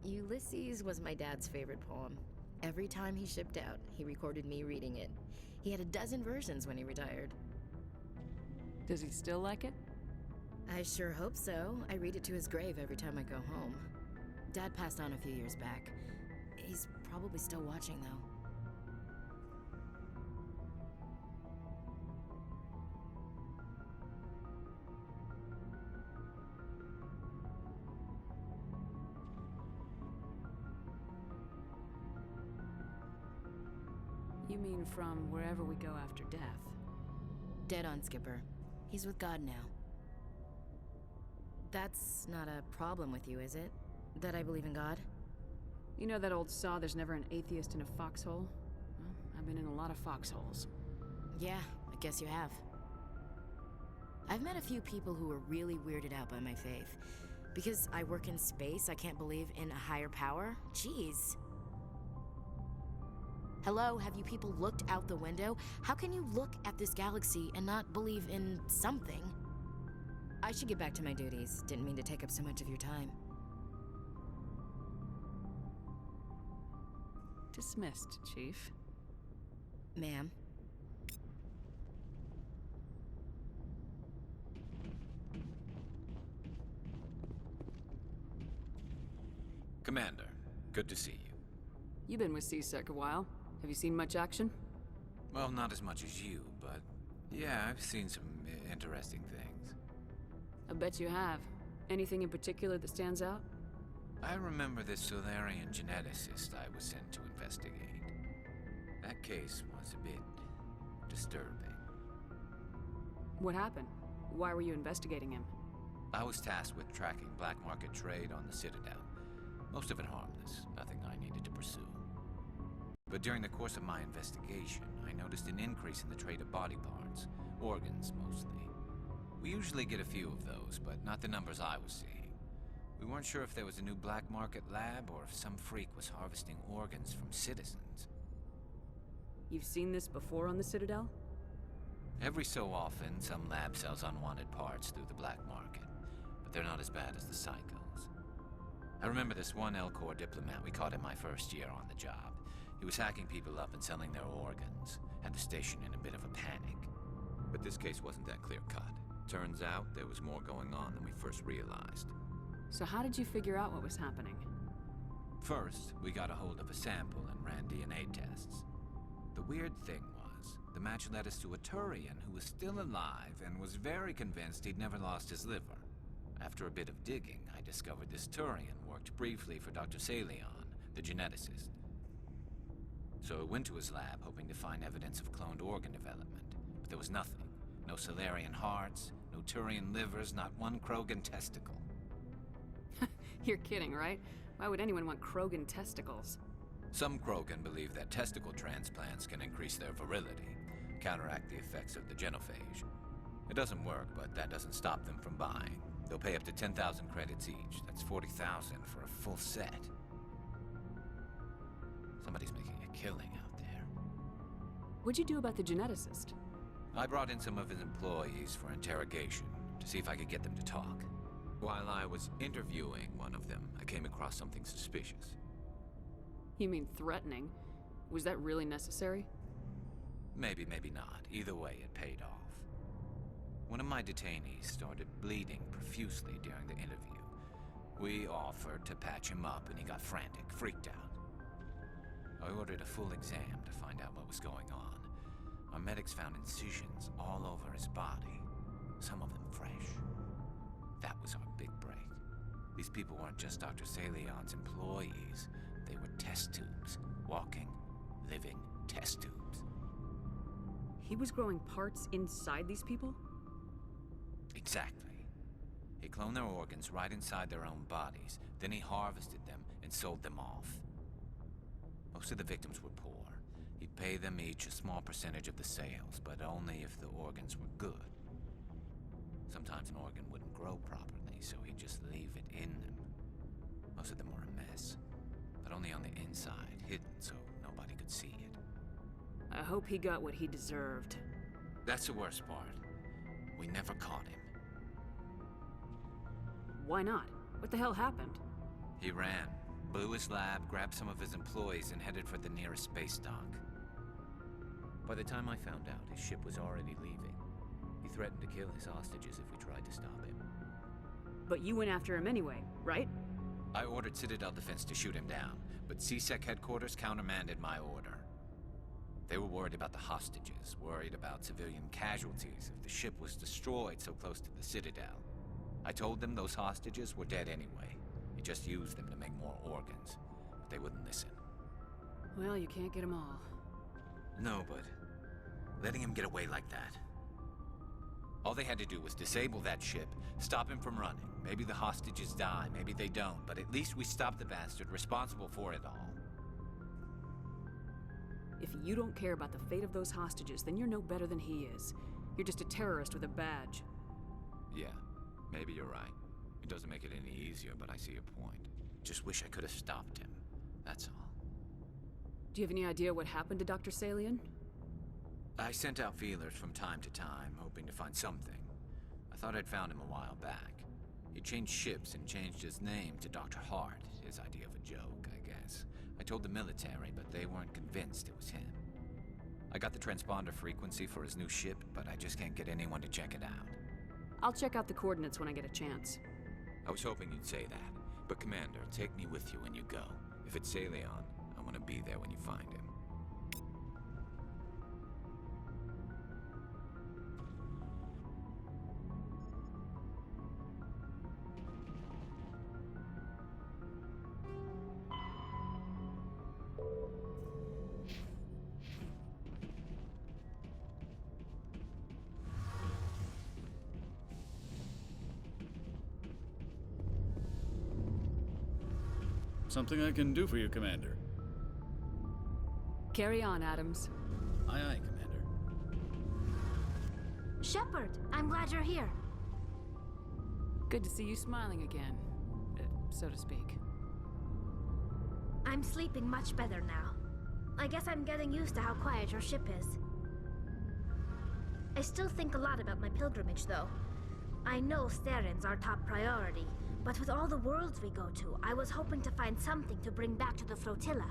Ulysses was my dad's favorite poem. Every time he shipped out, he recorded me reading it. He had a dozen versions when he retired. Does he still like it? I sure hope so. I read it to his grave every time I go home. Dad passed on a few years back. He's probably still watching, though. You mean from wherever we go after death? Dead on, Skipper. He's with God now. That's not a problem with you, is it? That I believe in God? You know that old saw, there's never an atheist in a foxhole? Well, I've been in a lot of foxholes. Yeah, I guess you have. I've met a few people who were really weirded out by my faith. Because I work in space, I can't believe in a higher power? Jeez. Hello, have you people looked out the window? How can you look at this galaxy and not believe in something? I should get back to my duties. Didn't mean to take up so much of your time. Dismissed, Chief. Ma'am. Commander, good to see you. You've been with CSEC a while. Have you seen much action? Well, not as much as you, but yeah, I've seen some interesting things. I bet you have. Anything in particular that stands out? I remember this Solarian geneticist I was sent to investigate. That case was a bit disturbing. What happened? Why were you investigating him? I was tasked with tracking black market trade on the Citadel. Most of it harmless, nothing I needed to pursue. But during the course of my investigation, I noticed an increase in the trade of body parts, organs mostly. We usually get a few of those, but not the numbers I was seeing. We weren't sure if there was a new black market lab or if some freak was harvesting organs from citizens. You've seen this before on the Citadel? Every so often, some lab sells unwanted parts through the black market, but they're not as bad as the cycles. I remember this one L-Corps diplomat we caught in my first year on the job. He was hacking people up and selling their organs, had the station in a bit of a panic. But this case wasn't that clear-cut. Turns out there was more going on than we first realized. So how did you figure out what was happening? First, we got a hold of a sample and ran DNA tests. The weird thing was, the match led us to a Turian who was still alive and was very convinced he'd never lost his liver. After a bit of digging, I discovered this Turian worked briefly for Dr. Salion, the geneticist. So I went to his lab hoping to find evidence of cloned organ development, but there was nothing. No Solarian hearts, no Turian livers, not one Krogan testicle. You're kidding, right? Why would anyone want Krogan testicles? Some Krogan believe that testicle transplants can increase their virility. counteract the effects of the genophage. It doesn't work, but that doesn't stop them from buying. They'll pay up to 10,000 credits each. That's 40,000 for a full set. Somebody's making a killing out there. What'd you do about the geneticist? I brought in some of his employees for interrogation to see if I could get them to talk. While I was interviewing one of them, I came across something suspicious. You mean threatening? Was that really necessary? Maybe, maybe not. Either way, it paid off. One of my detainees started bleeding profusely during the interview. We offered to patch him up, and he got frantic, freaked out. I ordered a full exam to find out what was going on. Our medics found incisions all over his body, some of them fresh. That was our big break. These people weren't just Dr. Salion's employees. They were test tubes. Walking, living test tubes. He was growing parts inside these people? Exactly. He cloned their organs right inside their own bodies. Then he harvested them and sold them off. Most of the victims were poor. He'd pay them each a small percentage of the sales, but only if the organs were good. Sometimes an organ wouldn't grow properly, so he'd just leave it in them. Most of them were a mess, but only on the inside, hidden so nobody could see it. I hope he got what he deserved. That's the worst part. We never caught him. Why not? What the hell happened? He ran, blew his lab, grabbed some of his employees, and headed for the nearest space dock. By the time I found out, his ship was already leaving. He threatened to kill his hostages if we tried to stop him. But you went after him anyway, right? I ordered Citadel Defense to shoot him down, but CSEC headquarters countermanded my order. They were worried about the hostages, worried about civilian casualties if the ship was destroyed so close to the Citadel. I told them those hostages were dead anyway. He just used them to make more organs, but they wouldn't listen. Well, you can't get them all. No, but letting him get away like that. All they had to do was disable that ship, stop him from running. Maybe the hostages die, maybe they don't, but at least we stopped the bastard responsible for it all. If you don't care about the fate of those hostages, then you're no better than he is. You're just a terrorist with a badge. Yeah, maybe you're right. It doesn't make it any easier, but I see your point. Just wish I could have stopped him. That's all. Do you have any idea what happened to Dr. Salion? I sent out feelers from time to time, hoping to find something. I thought I'd found him a while back. He changed ships and changed his name to Dr. Hart, his idea of a joke, I guess. I told the military, but they weren't convinced it was him. I got the transponder frequency for his new ship, but I just can't get anyone to check it out. I'll check out the coordinates when I get a chance. I was hoping you'd say that. But Commander, take me with you when you go. If it's Salion, I want to be there when you find him. Something I can do for you, Commander. Carry on, Adams. Aye, aye, Commander. Shepard, I'm glad you're here. Good to see you smiling again, so to speak. I'm sleeping much better now. I guess I'm getting used to how quiet your ship is. I still think a lot about my pilgrimage, though. I know Steren's our top priority, but with all the worlds we go to, I was hoping to find something to bring back to the flotilla.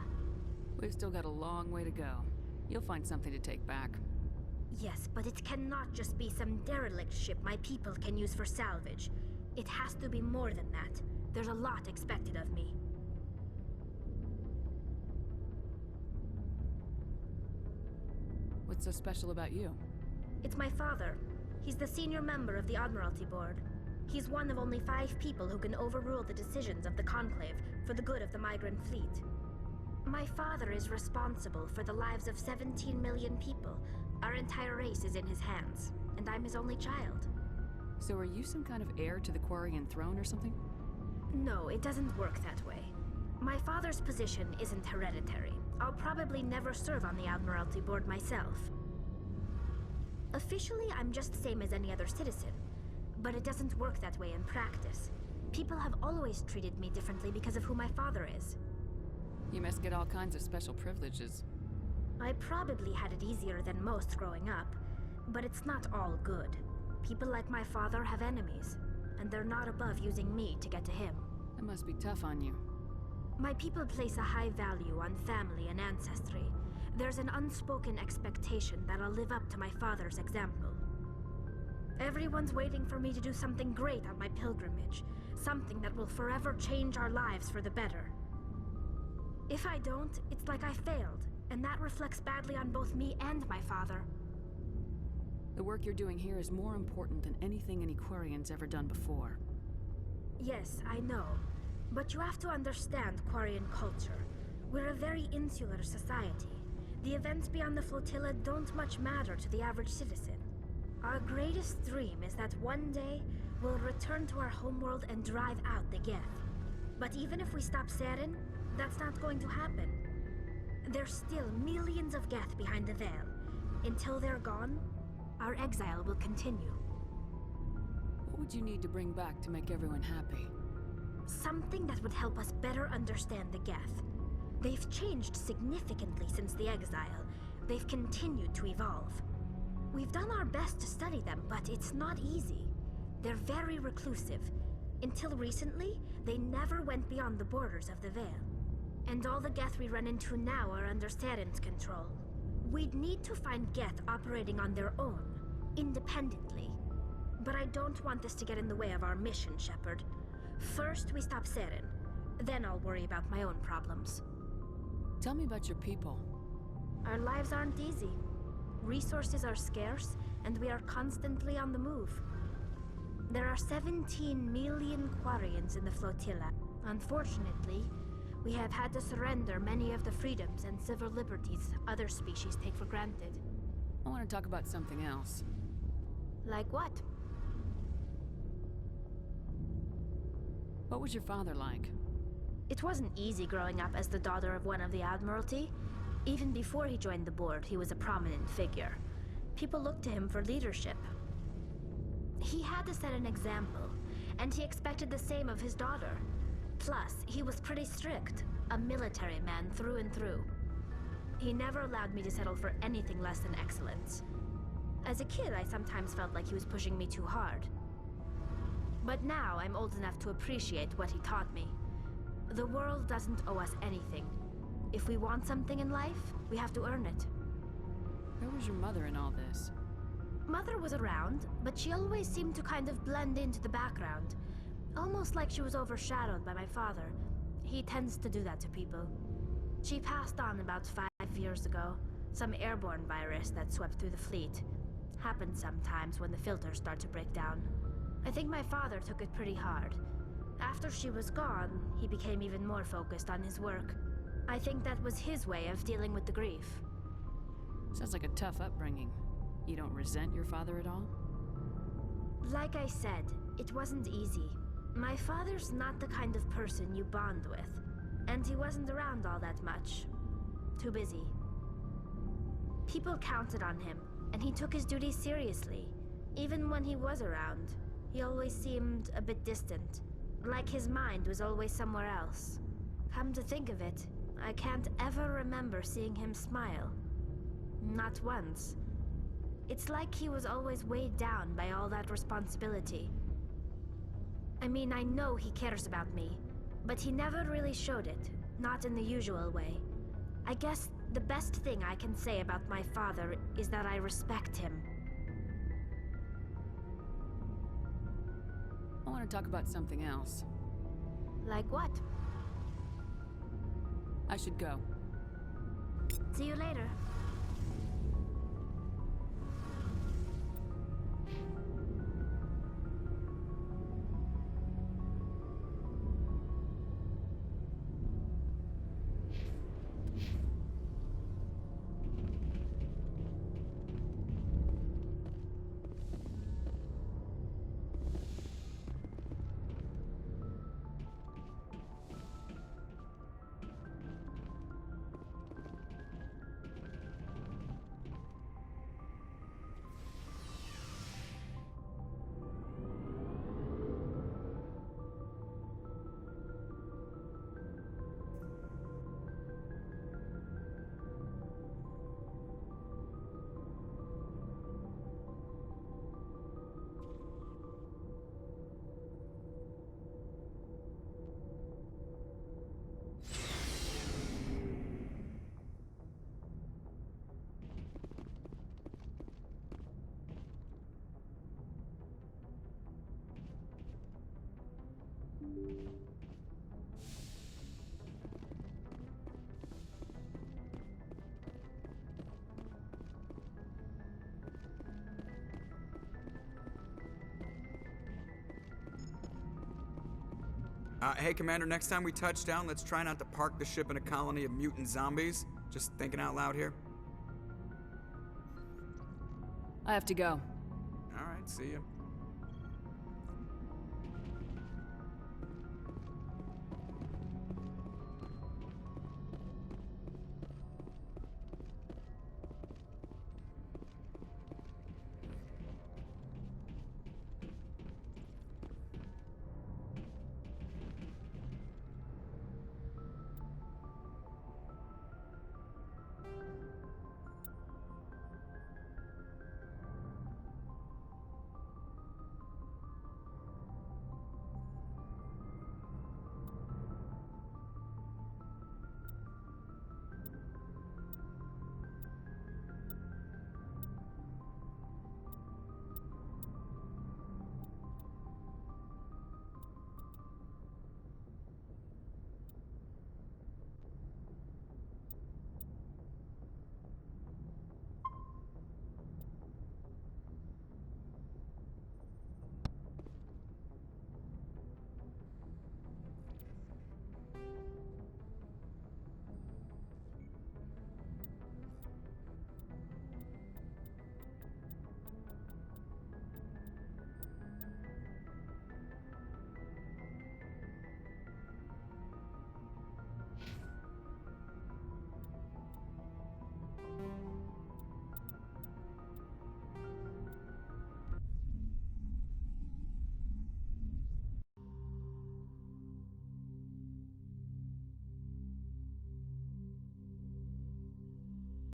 We've still got a long way to go. You'll find something to take back. Yes, but it cannot just be some derelict ship my people can use for salvage. It has to be more than that. There's a lot expected of me. What's so special about you? It's my father. He's the senior member of the Admiralty Board. He's one of only 5 people who can overrule the decisions of the Conclave for the good of the migrant fleet. My father is responsible for the lives of 17 million people. Our entire race is in his hands, and I'm his only child. So are you some kind of heir to the Quarian throne or something? No, it doesn't work that way. My father's position isn't hereditary. I'll probably never serve on the Admiralty Board myself. Officially, I'm just the same as any other citizen. But it doesn't work that way in practice. People have always treated me differently because of who my father is. You must get all kinds of special privileges. I probably had it easier than most growing up, but it's not all good. People like my father have enemies, and they're not above using me to get to him. It must be tough on you. My people place a high value on family and ancestry. There's an unspoken expectation that I'll live up to my father's example. Everyone's waiting for me to do something great on my pilgrimage, something that will forever change our lives for the better. If I don't, it's like I failed, and that reflects badly on both me and my father. The work you're doing here is more important than anything an Aquarian's ever done before. Yes, I know. But you have to understand Quarian culture. We're a very insular society. The events beyond the flotilla don't much matter to the average citizen. Our greatest dream is that one day we'll return to our homeworld and drive out the Geth. But even if we stop Saren, that's not going to happen. There's still millions of Geth behind the veil. Until they're gone, our exile will continue. What would you need to bring back to make everyone happy? Something that would help us better understand the Geth. They've changed significantly since the exile. They've continued to evolve. We've done our best to study them, but it's not easy. They're very reclusive. Until recently, they never went beyond the borders of the Veil. And all the Geth we run into now are under Saren's control. We'd need to find Geth operating on their own, independently. But I don't want this to get in the way of our mission, Shepard. First, we stop Saren. Then I'll worry about my own problems. Tell me about your people. Our lives aren't easy. Resources are scarce, and we are constantly on the move. There are 17 million Quarians in the flotilla. Unfortunately, we have had to surrender many of the freedoms and civil liberties other species take for granted. I want to talk about something else. Like what? What was your father like? It wasn't easy growing up as the daughter of one of the Admiralty. Even before he joined the board, he was a prominent figure. People looked to him for leadership. He had to set an example, and he expected the same of his daughter. Plus, he was pretty strict, a military man through and through. He never allowed me to settle for anything less than excellence. As a kid, I sometimes felt like he was pushing me too hard. But now I'm old enough to appreciate what he taught me. The world doesn't owe us anything. If we want something in life, we have to earn it. Where was your mother in all this? Mother was around, but she always seemed to kind of blend into the background. Almost like she was overshadowed by my father. He tends to do that to people. She passed on about 5 years ago. Some airborne virus that swept through the fleet. Happens sometimes when the filters start to break down. I think my father took it pretty hard. After she was gone, he became even more focused on his work. I think that was his way of dealing with the grief. Sounds like a tough upbringing. You don't resent your father at all? Like I said, it wasn't easy. My father's not the kind of person you bond with. And he wasn't around all that much. Too busy. People counted on him, and he took his duties seriously. Even when he was around, he always seemed a bit distant. Like his mind was always somewhere else. Come to think of it, I can't ever remember seeing him smile. Not once. It's like he was always weighed down by all that responsibility. I mean, I know he cares about me, but he never really showed it, not in the usual way. I guess the best thing I can say about my father is that I respect him. I want to talk about something else. Like what? I should go. See you later. Hey, Commander, next time we touch down, let's try not to park the ship in a colony of mutant zombies. Just thinking out loud here. I have to go. All right, see you.